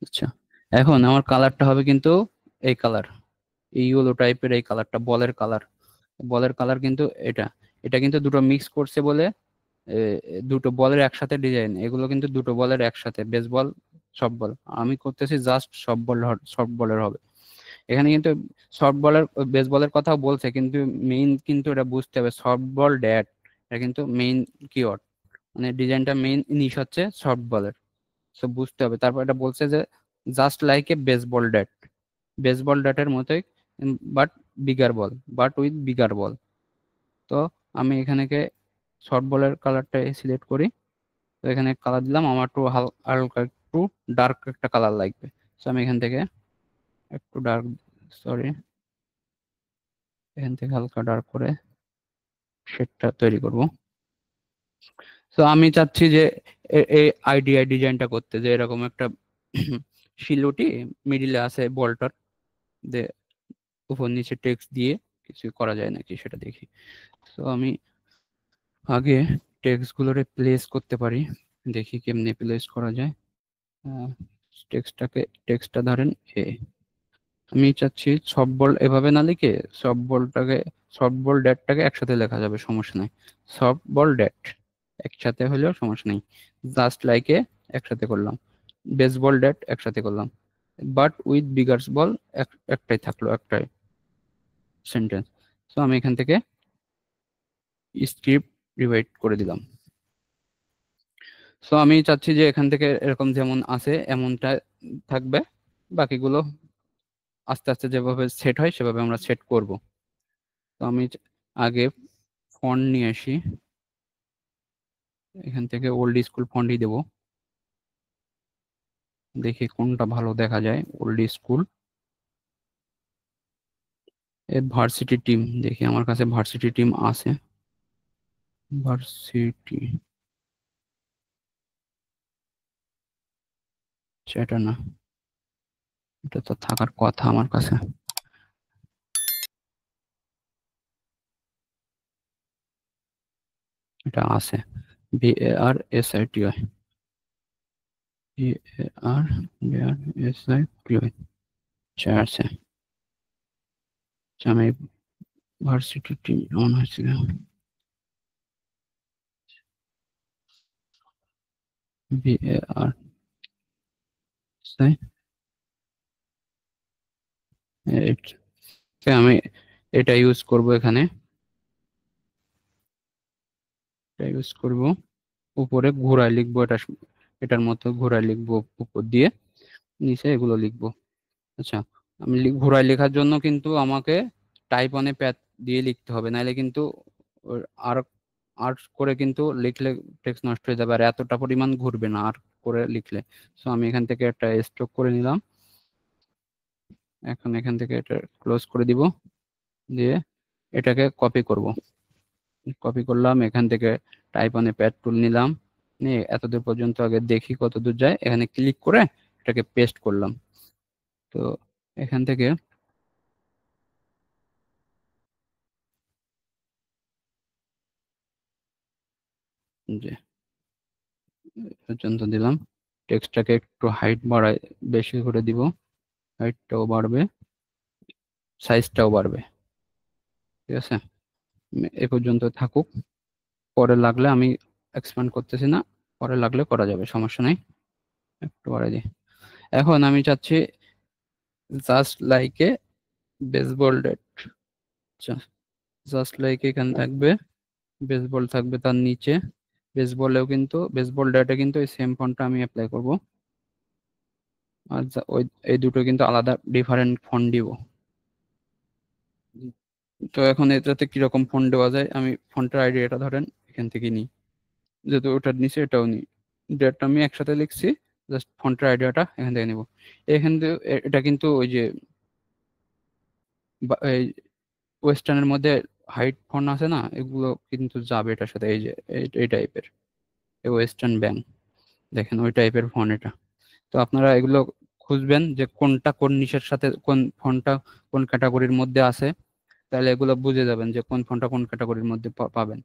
আচ্ছা, এখন আমার কালারটা হবে কিন্তু এই কালার, এই ইয়েলো টাইপের এই কালারটা বলের কালার। বলের কালার কিন্তু এটা, এটা কিন্তু দুটো মিক্স করছে বলে এ, দুটো বলের একসাথে ডিজাইন, এগুলো কিন্তু দুটো বলের একসাথে, বেস বল সফট বল। আমি করতেছি জাস্ট সফট বল, সফট বলের হবে এখানে কিন্তু। সফট বলের বেস বলের কথাও বলছে, কিন্তু মেইন কিন্তু এটা বুঝতে হবে সফট বল ড্যাট, এটা কিন্তু মেইন কিওয়ার্ড, মানে ডিজাইনটা মেইন জিনিস হচ্ছে সফট বলের। তো বুঝতে হবে, তারপর এটা বলছে যে just like a baseball that, baseball ড্যাটের মতোই, but bigger ball, but with bigger ball. তো আমি এখানে শর্ট বলের কালারটা সিলেক্ট করি। তো এখানে কালার দিলাম, আমার একটু হালকা একটু ডার্ক একটা কালার লাগবে। তো আমি এখান থেকে একটু ডার্ক, সরি, এখান থেকে হালকা ডার্ক করে শেডটা তৈরি করব। তো আমি চাচ্ছি যে এই আইডিয়া ডিজাইনটা করতে, যে এরকম একটা শিলুটি মিডিলে আছে বলটার, যে উপর নিচে টেক্সট দিয়ে কিছু করা যায় নাকি সেটা দেখি। তো আমি আগে টেক্সট গুলোরে প্লেস করতে পারি, দেখি কেমনে প্লেস করা যায়। টেক্সটটা ধরেন এ, আমি চাচ্ছি সব বল এভাবে না লিখে, সব বলটাকে, সব বল ড্যাটটাকে একসাথে লেখা যাবে, সমস্যা নাই। সব বল ড্যাট একসাথে হলেও সমস্যা নেই, জাস্ট লাইকে একসাথে করলাম, বেসবল ড্যাট একসাথে করলাম, বাট উইথ বিগার্স বল একটাই থাকলো, একটাই সেন্টেন্স। তো আমি এখান থেকে স্ক্রিপ্ট রিভাইট করে দিলাম। সো আমি চাচ্ছি যে এখান থেকে এরকম যেমন আছে এমনটা থাকবে, বাকিগুলো আস্তে আস্তে যেভাবে সেট হয় সেভাবে আমরা সেট করব। তো আমি আগে ফন্ট নিয়ে আসি, এখান থেকে ওল্ড স্কুল ফন্টই দেব, দেখি কোনটা ভালো দেখা যায়। ওল্ড স্কুল, এর ভার্সিটি টিম, দেখি আমার কাছে ভার্সিটি টিম আছে। ভার্সিটি, সেটা না, এটা তো থাকার কথা আমার কাছে। এটা আছে, VARSITI, VARSITI, আচ্ছা আছে। আচ্ছা, আমি ভার্সিটি টিম অন হয়েছিল, VARSITI, আমি এটা ইউজ করব, এখানে এটা ইউজ করব, উপরে ঘোড়ায় লিখবো, এটার মতো ঘোড়ায় লিখবো উপর দিয়ে, নিচে এগুলো লিখবো। আচ্ছা, আমি ঘোড়ায় লেখার জন্য কিন্তু আমাকে টাইপ অনে প্যাথ দিয়ে লিখতে হবে, নাহলে কিন্তু ওর আর আর করে কিন্তু লিখলে টেক্সট নষ্ট হয়ে যাবে, আর এতটা পরিমাণ ঘুরবে না আর। করে লিখলে। সো আমি এখান থেকে একটা স্ট্রোক করে নিলাম। এখন এখান থেকে এটা ক্লোজ করে দিব, দিয়ে এটাকে কপি করব। কপি করলাম, এখান থেকে টাইপ অন এ প্যাড টুল নিলাম, নিয়ে এতদূর পর্যন্ত আগে দেখি কত দূর যায়, এখানে ক্লিক করে এটাকে পেস্ট করলাম। তো এখান থেকে যে পর্যন্ত দিলাম, টেক্সটটাকে একটু হাইট বাড়াই, বেশি করে দিব, হাইটটাও বাড়বে, সাইজটাও বাড়বে। ঠিক আছে, এ পর্যন্ত থাকুক, পরে লাগলে আমি এক্সপ্যান্ড করতেছি না, পরে লাগলে করা যাবে, সমস্যা নাই। একটু বাড়াই দিই। এখন আমি চাচ্ছি just like a baseball date. আচ্ছা, জাস্ট লাইক এখানে থাকবে, বেসবল থাকবে তার নিচে। বেসবলেও কিন্তু, বেসবল ডেটে কিন্তু এই সেম ফন্টটা আমি অ্যাপ্লাই করব। আর ওই এই দুটো কিন্তু আলাদা ডিফারেন্ট ফন্ট দিব। তো এখন এটাতে কিরকম ফন্ট দেওয়া যায়, আমি ফন্টের আইডিয়াটা ধরেন এখান থেকে নিই, যেহেতু ওটার নিচে এটাও নিই, ডেটটা আমি একসাথে লিখছি, জাস্ট ফন্টের আইডিয়াটা এখান থেকে নিব। এখান থেকে এটা কিন্তু ওই যে এই ওয়েস্টার্নের মধ্যে হাইট ফন্ট আছে না, এগুলো কিন্তু যাবে এটার সাথে, এই যে এই টাইপের ওয়েস্টার্ন ব্যাংক, দেখেন ওই টাইপের ফন্ট এটা। তো আপনারা এগুলো খুঁজবেন যে কোনটা কোন নিশের সাথে, কোন ফন্টটা কোন ক্যাটাগরির মধ্যে আছে, তাহলে এগুলো বুঝে যাবেন যে কোন ফন্টটা কোন ক্যাটাগরির মধ্যে পাবেন।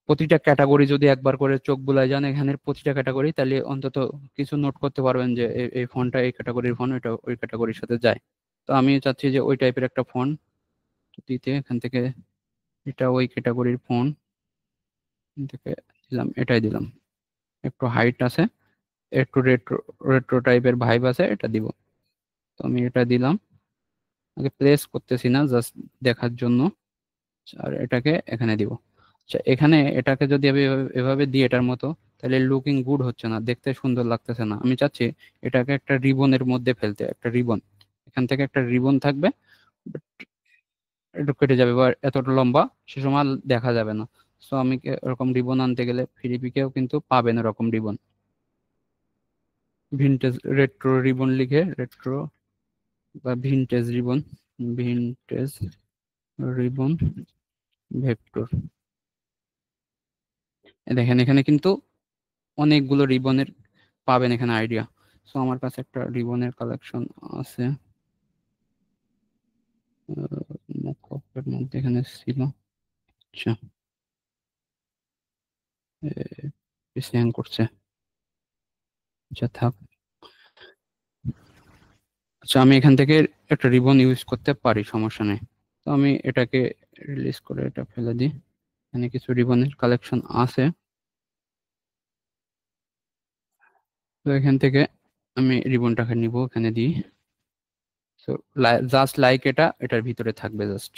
প্রতিটা ক্যাটাগরি যদি একবার করে চোখ বুলায় যান এখানের প্রতিটা ক্যাটাগরি, তাহলে অন্তত কিছু নোট করতে পারবেন যে এই ফন্টটা এই ক্যাটাগরির ফন্ট, এটা ওই ক্যাটাগরির সাথে যায়। তো আমি চাচ্ছি যে ওই টাইপের একটা ফন্ট দিতে, এখান থেকে এটা ওই ক্যাটাগরির ফন্ট থেকে দিলাম, এটাই দিলাম। একটু হাইট আছে, একটু রেট্রো রেট্রো টাইপের ভাইব আছে, এটা দিব। তো আমি এটা দিলাম, আগে প্লেস করতেছি না, জাস্ট দেখার জন্য। আর এটাকে এখানে দিব। আচ্ছা, এখানে এটাকে যদি আমি এভাবে দিই এটার মতো, তাহলে লুকিং গুড হচ্ছে না, দেখতে সুন্দর লাগতেছে না। আমি চাচ্ছি এটাকে একটা রিবনের মধ্যে ফেলতে, একটা রিবন, এখান থেকে একটা রিবন থাকবে, but একটু কেটে যাবে বা এতটা লম্বা, সে সময় আর দেখা যাবে না। সো আমি এরকম রিবন আনতে গেলে ফিলিপিকেও কিন্তু পাবেন এরকম রিবন, ভিনটেজ রেট্রো রিবন লিখে, রেট্রো বা vintage ribbon, vintage ribbon vector. দেখেন এখানে কিন্তু অনেকগুলো রিবনের পাবেন এখানে আইডিয়া। সো আমার কাছে একটা রিবনের কালেকশন আছে, মকপের মধ্যে এখানে ছিল। আচ্ছা, পিছে হ্যাং করছে, আচ্ছা থাক। আচ্ছা, আমি এখান থেকে একটা রিবন ইউজ করতে পারি, সমস্যা নেই। তো আমি এটাকে রিলিজ করে এটা ফেলে দিই, এখানে কিছু রিবনের কালেকশন আছে। তো এখান থেকে আমি রিবনটাকে নিব, এখানে দিই। তো জাস্ট লাইক এটা এটার ভিতরে থাকবে, জাস্ট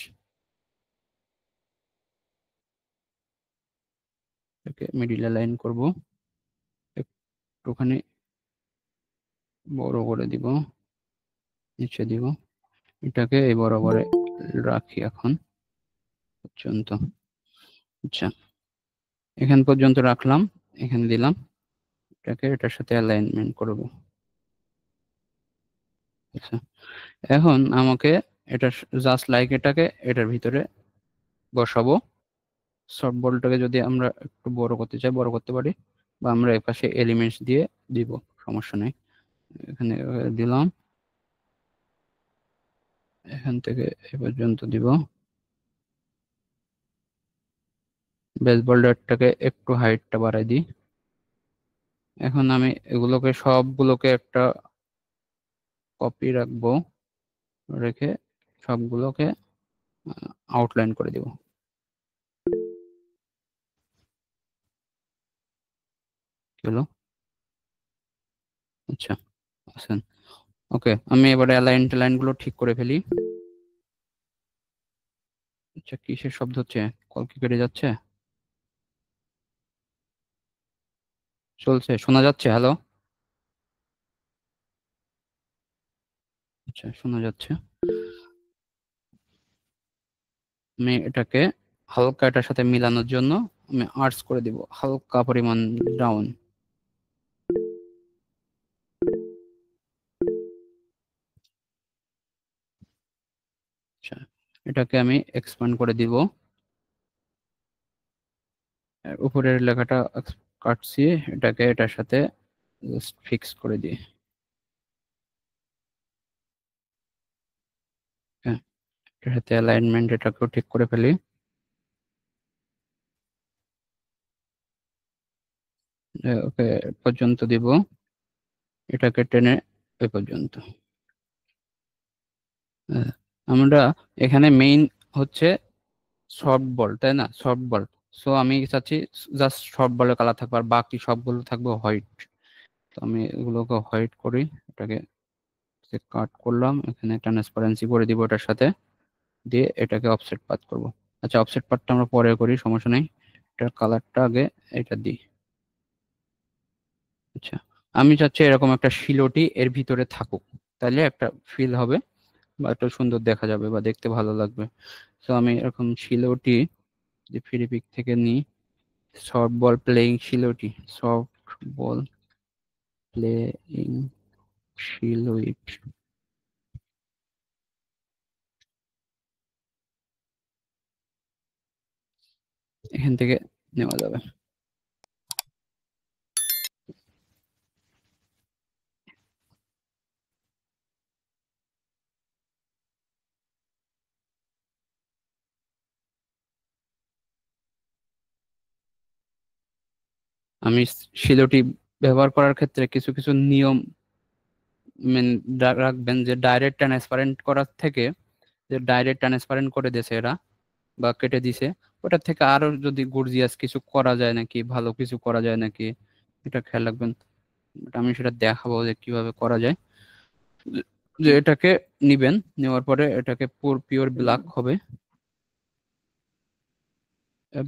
এটাকে মিডিল লাইন করব, একটুখানি বড় করে দিব, নিচে দিব, এটাকে এই বরাবরে রাখি এখন পর্যন্ত। আচ্ছা, এখান পর্যন্ত রাখলাম, এখানে দিলাম, এটাকে এটার সাথে অ্যালাইনমেন্ট করব। আচ্ছা, এখন আমাকে এটা জাস্ট লাইক এটাকে এটার ভিতরে বসাবো। সফট বলটাকে যদি আমরা একটু বড় করতে চাই বড় করতে পারি, বা আমরা এপাশে এলিমেন্টস দিয়ে দিব, সমস্যা নেই। এখানে দিলাম, এখান থেকে এ পর্যন্ত দিব। বেসবল ডটটাকে একটু হাইটটা বাড়াই দিই। এখন আমি এগুলোকে সবগুলোকে একটা কপি রাখবো, রেখে সবগুলোকে আউটলাইন করে দিব। কি হলো? আচ্ছা, আছেন। ওকে, আমি এবারে অ্যালাইন গুলো ঠিক করে ফেলি। আচ্ছা, কিসের শব্দ হচ্ছে? কল কি কেটে যাচ্ছে? চলছে, শোনা যাচ্ছে? হ্যালো? আচ্ছা, শোনা যাচ্ছে। আমি এটাকে হালকা এটার সাথে মিলানোর জন্য আমি আর্টস করে দিব হালকা পরিমাণ ডাউন। এটাকে আমি এক্সপ্যান্ড করে দিব, উপরের লেখাটা কাটছি, এটাকে এটার সাথে জাস্ট ফিক্স করে দিই। হ্যাঁ, এটার সাথে অ্যালাইনমেন্ট এটাকেও ঠিক করে ফেলি। ওকে পর্যন্ত দিব, এটাকে টেনে ওই পর্যন্ত। হ্যাঁ, আমরা এখানে মেইন হচ্ছে সফট বল, তাই না? সফট বল। সো আমি চাচ্ছি জাস্ট সফট বলের কালার থাকবে, আর বাকি সবগুলো থাকবে হোয়াইট। তো আমি এগুলোকে হোয়াইট করি, এটাকে কাট করলাম, এখানে ট্রান্সপারেন্সি করে দিব এটার সাথে, দিয়ে এটাকে অফসেট পাথ করব। আচ্ছা, অফসেট পাথটা আমরা পরে করি, সমস্যা নেই। এটার কালারটা আগে এটা দিই। আচ্ছা, আমি চাচ্ছি এরকম একটা শিলটি এর ভিতরে থাকুক, তাহলে একটা ফিল হবে বা একটু সুন্দর দেখা যাবে বা দেখতে ভালো লাগবে। তো আমি এরকম শিলটি যে ফিলিপিক থেকে নিই, সফট বল প্লেয়িং শিলটি, সফট বল প্লেয়িং শিলুইট, এখান থেকে নেওয়া যাবে। আমি শিলটি ব্যবহার করার ক্ষেত্রে কিছু কিছু নিয়ম রাখবেন, যে ডাইরেক্ট ট্রান্সপারেন্ট করার থেকে, যে ডাইরেক্ট ট্রান্সপারেন্ট করে দিয়েছে এরা বা কেটে দিছে, ওটার থেকে আরো যদি গর্জিয়াস কিছু করা যায় নাকি, ভালো কিছু করা যায় নাকি, এটা খেয়াল রাখবেন। But আমি সেটা দেখাবো যে কিভাবে করা যায়। যে যে এটাকে নিবেন, নেওয়ার পরে এটাকে পিওর ব্ল্যাক হবে,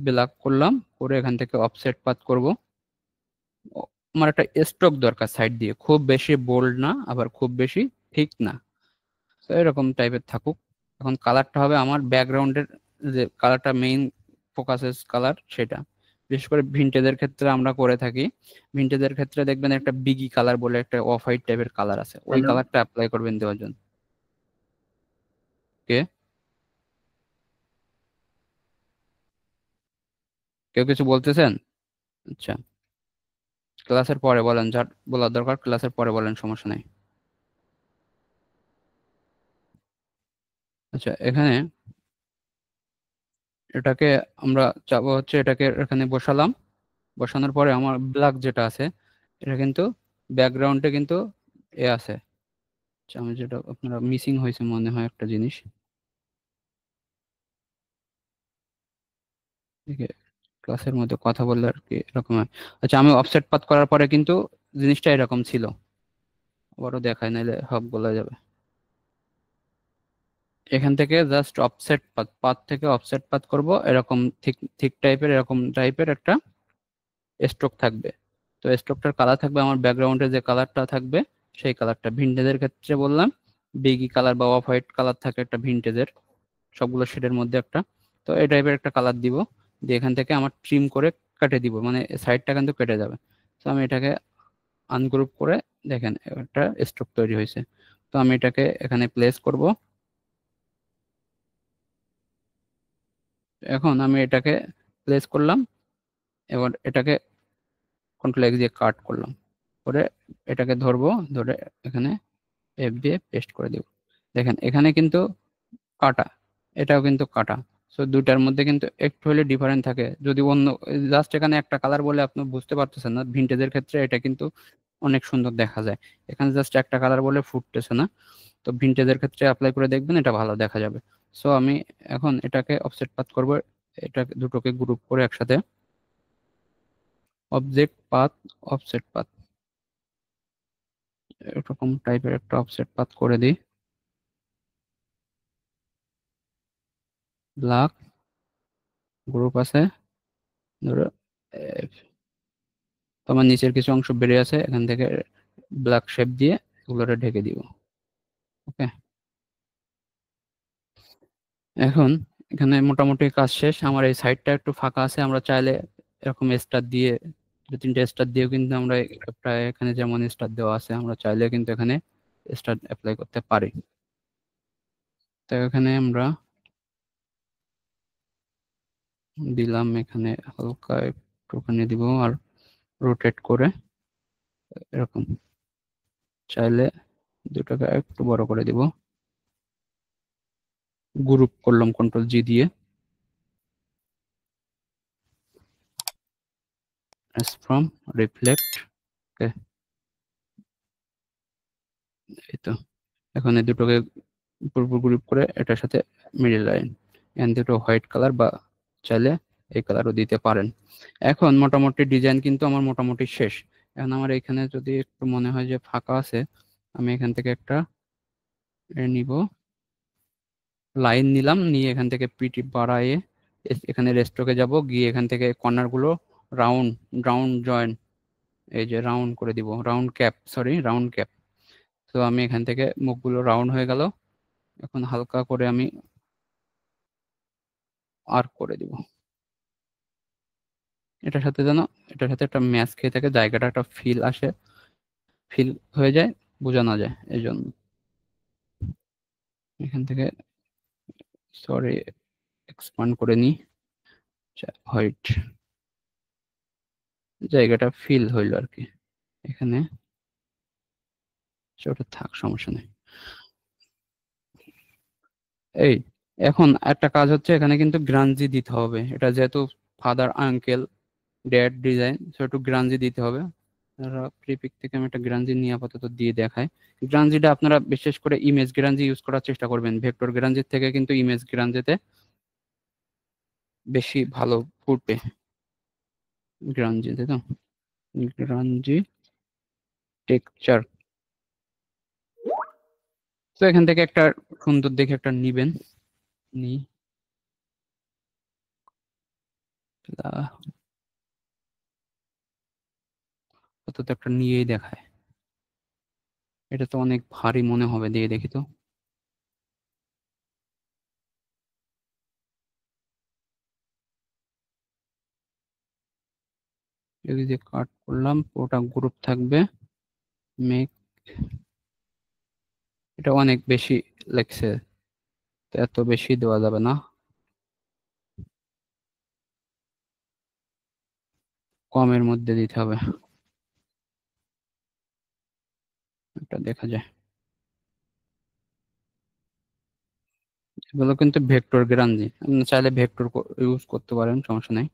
ব্ল্যাক করলাম, করে এখান থেকে অফসেট পাথ করব। আমার একটা স্ট্রোক দরকার সাইড দিয়ে, খুব বেশি বোল্ড না আবার খুব বেশি ঠিক না, তো এরকম টাইপের থাকুক। এখন কালারটা হবে আমার ব্যাকগ্রাউন্ডের, যে কালারটা মেইন ফোকাসেস কালার সেটা। বিশেষ করে ভিন্টেজের ক্ষেত্রে আমরা করে থাকি, ভিন্টেজের ক্ষেত্রে দেখবেন একটা বিগি কালার বলে একটা অফ হোয়াইট টাইপের কালার আছে, ওই হ্যালো। কালারটা অ্যাপ্লাই করবেন দেওয়ার জন্য। কে কেউ কিছু বলতেছেন? আচ্ছা, ক্লাসের পরে বলেন, যার বলার দরকার ক্লাসের পরে বলেন, সমস্যা নাই। আচ্ছা, এখানে এটাকে আমরা চাবো হচ্ছে, এটাকে এখানে বসালাম, বসানোর পরে আমার ব্ল্যাক যেটা আছে, এটা কিন্তু ব্যাকগ্রাউন্ডে কিন্তু এ আছে। আচ্ছা, আমি যেটা আপনারা মিসিং হয়েছে মনে হয় একটা জিনিস, ঠিক আছে, ক্লাসের মধ্যে কথা বললে আর কি এরকম হয়। আচ্ছা, আমি অফসেট পাথ করার পরে কিন্তু জিনিসটা এরকম ছিল, আবারও দেখায় নাহলে সব বলা যাবে। এখান থেকে জাস্ট অফসেট পাথ, পাথ থেকে অফসেট পাথ করব, এরকম ঠিক ঠিক টাইপের, এরকম টাইপের একটা স্ট্রোক থাকবে। তো স্ট্রোকটার কালার থাকবে আমার ব্যাকগ্রাউন্ডে যে কালারটা থাকবে সেই কালারটা। ভিন্টেজের ক্ষেত্রে বললাম বেগি কালার বা অফ হোয়াইট কালার থাকে একটা ভিন্টেজের, সবগুলো শেডের মধ্যে একটা। তো এই টাইপের একটা কালার দিব, দিয়ে এখান থেকে আমার ট্রিম করে কেটে দিব, মানে সাইডটা কিন্তু কেটে যাবে। তো আমি এটাকে আনগ্রুপ করে, দেখেন একটা স্ট্রোক তৈরি হয়েছে। তো আমি এটাকে এখানে প্লেস করব। এখন আমি এটাকে প্লেস করলাম, এবার এটাকে কন্ট্রোল এক্স দিয়ে কাট করলাম, করে এটাকে ধরবো, ধরে এখানে এফ দিয়ে পেস্ট করে দিব। দেখেন এখানে কিন্তু কাটা, এটাও কিন্তু কাটা। সো দুইটার মধ্যে কিন্তু একটু হলে ডিফারেন্ট থাকে। যদি অন্য, জাস্ট এখানে একটা কালার বলে আপনি বুঝতে পারতেছেন না, ভিন্টেজের ক্ষেত্রে এটা কিন্তু অনেক সুন্দর দেখা যায়। এখানে জাস্ট একটা কালার বলে ফুটতেছে না, তো ভিন্টেজের ক্ষেত্রে অ্যাপ্লাই করে দেখবেন এটা ভালো দেখা যাবে। সো আমি এখন এটাকে অফসেট পাথ করব, এটা দুটোকে গ্রুপ করে একসাথে, অবজেক্ট পাথ, অফসেট পাথ, এরকম টাইপের একটা অফসেট পাথ করে দিই। ব্ল্যাক গ্রুপ আছে, ধরো তো আমার নিচের কিছু অংশ বেরিয়ে আছে, এখান থেকে ব্ল্যাক শেপ দিয়ে এগুলোটা ঢেকে দিব। ওকে, এখন এখানে মোটামুটি কাজ শেষ। আমার এই সাইডটা একটু ফাঁকা আছে, আমরা চাইলে এরকম স্টার দিয়ে, দু তিনটে স্টার দিয়েও কিন্তু আমরা প্রায় এখানে যেমন স্টার দেওয়া আছে, আমরা চাইলে কিন্তু এখানে স্টার অ্যাপ্লাই করতে পারি। তো এখানে আমরা দিলাম, এখানে হালকা একটুখানি দিব, আর রোটেট করে এরকম, চাইলে দুটাকে একটু বড় করে দিব। গ্রুপ করলাম কন্ট্রোল জি দিয়ে, as from reflect। ওকে, এই তো। এখন এই দুটোকে পূর্ব গ্রুপ করে এটার সাথে মিডল লাইন, এন্ড দুটো হোয়াইট কালার, বা চাইলে এই কালারও দিতে পারেন। এখন মোটামুটি ডিজাইন কিন্তু আমার মোটামুটি শেষ। এখন আমার এখানে যদি একটু মনে হয় যে ফাঁকা আছে, আমি এখান থেকে একটা নিব, লাইন নিলাম, নিয়ে এখান থেকে পিটি বাড়ায়ে এখানে রেস্ট্রোকে যাব, গিয়ে এখান থেকে কর্নার গুলো রাউন্ড রাউন্ড জয়েন, এই যে রাউন্ড করে দিব, round cap, sorry round cap. তো আমি এখান থেকে মুখগুলো রাউন্ড হয়ে গেল। এখন হালকা করে আমি আর্ক করে দিব, এটার সাথে যেন এটার সাথে একটা ম্যাচ খেয়ে থাকে, জায়গাটা একটা ফিল আসে, ফিল হয়ে যায়, বোঝানো যায়। এই জন্য এখান থেকে, সরি, এক্সপান্ড করে নিই, হোয়াইট, জায়গাটা ফিল হইলো আর কি। এখানে ওটা থাক, সমস্যা নেই। এই, এখন একটা কাজ হচ্ছে, এখানে কিন্তু গ্রাঞ্জি দিতে হবে, এটা যেহেতু father uncle dad design, so একটু গ্রাঞ্জি দিতে হবে। প্রিপিক থেকে আমি একটা গ্রাঞ্জি নিয়ে আপাতত দিয়ে দেখাই। গ্রাঞ্জিটা আপনারা বিশেষ করে ইমেজ গ্রাঞ্জি ইউজ করার চেষ্টা করবেন, ভেক্টর গ্রাঞ্জির থেকে কিন্তু ইমেজ গ্রাঞ্জিতে বেশি ভালো ফুটবে। গ্রাঞ্জি, তাই তো, গ্রাঞ্জি টেক্সচার। তো এখান থেকে একটা সুন্দর দেখে একটা নিবেন, নি অন্তত একটা নিয়েই দেখায়। এটা তো অনেক ভারী মনে হবে, দিয়ে দেখি তো। যদি যে কাট করলাম, পুরোটা গ্রুপ থাকবে, মেক, এটা অনেক বেশি লেগছে, তো এত বেশি দেওয়া যাবে না, কমের মধ্যে দিতে হবে, এটা দেখা যায়। এগুলো কিন্তু ভেক্টর গ্রাঞ্জি, আপনি চাইলে ভেক্টর ইউজ করতে পারেন, সমস্যা নাই।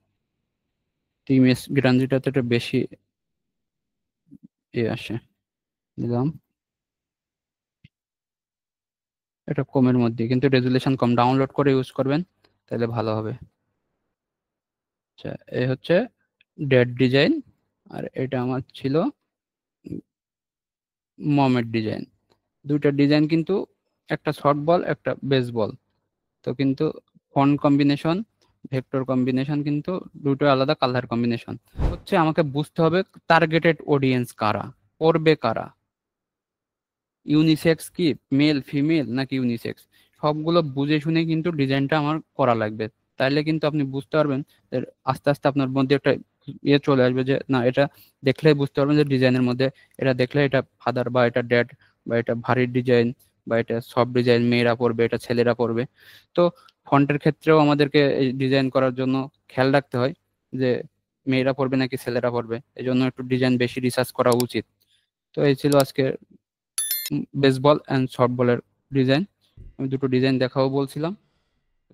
ইমেজ গ্রাঞ্জিটাতে একটু বেশি আসে, দিলাম। এটা কমের মধ্যে, কিন্তু রেজুলেশন কম, ডাউনলোড করে ইউজ করবেন তাহলে ভালো হবে। আচ্ছা, এই হচ্ছে ডেড ডিজাইন, আর এটা আমার ছিল মমের ডিজাইন। দুইটা ডিজাইন কিন্তু, একটা শর্ট বল একটা বেস বল, তো কিন্তু ফন্ট কম্বিনেশন, ভেক্টর কম্বিনেশন কিন্তু দুটো আলাদা, কালার কম্বিনেশন হচ্ছে, আমাকে বুঝতে হবে টার্গেটেড অডিয়েন্স কারা, পড়বে কারা, ইউনিসেক্স কি, মেল ফিমেল নাকি ইউনিসেক্স, সবগুলো বুঝে শুনে কিন্তু ডিজাইনটা আমার করা লাগবে। তাইলে কিন্তু আপনি বুঝতে পারবেন যে আস্তে আস্তে আপনার মধ্যে একটা ইয়ে চলে আসবে, যে না, এটা দেখলেই বুঝতে পারবেন যে ডিজাইনের মধ্যে, এটা দেখলে এটা ফাদার বা এটা ড্যাড, বা এটা ভারী ডিজাইন বা এটা সব ডিজাইন মেয়েরা পড়বে, এটা ছেলেরা পড়বে। তো ফন্টের ক্ষেত্রেও আমাদেরকে এই ডিজাইন করার জন্য খেয়াল রাখতে হয় যে মেয়েরা পড়বে নাকি ছেলেরা পড়বে, এই জন্য একটু ডিজাইন বেশি রিসার্চ করা উচিত। তো এই ছিল আজকে বেসবল অ্যান্ড সফটবলের ডিজাইন, আমি দুটো ডিজাইন দেখাবো বলছিলাম। তো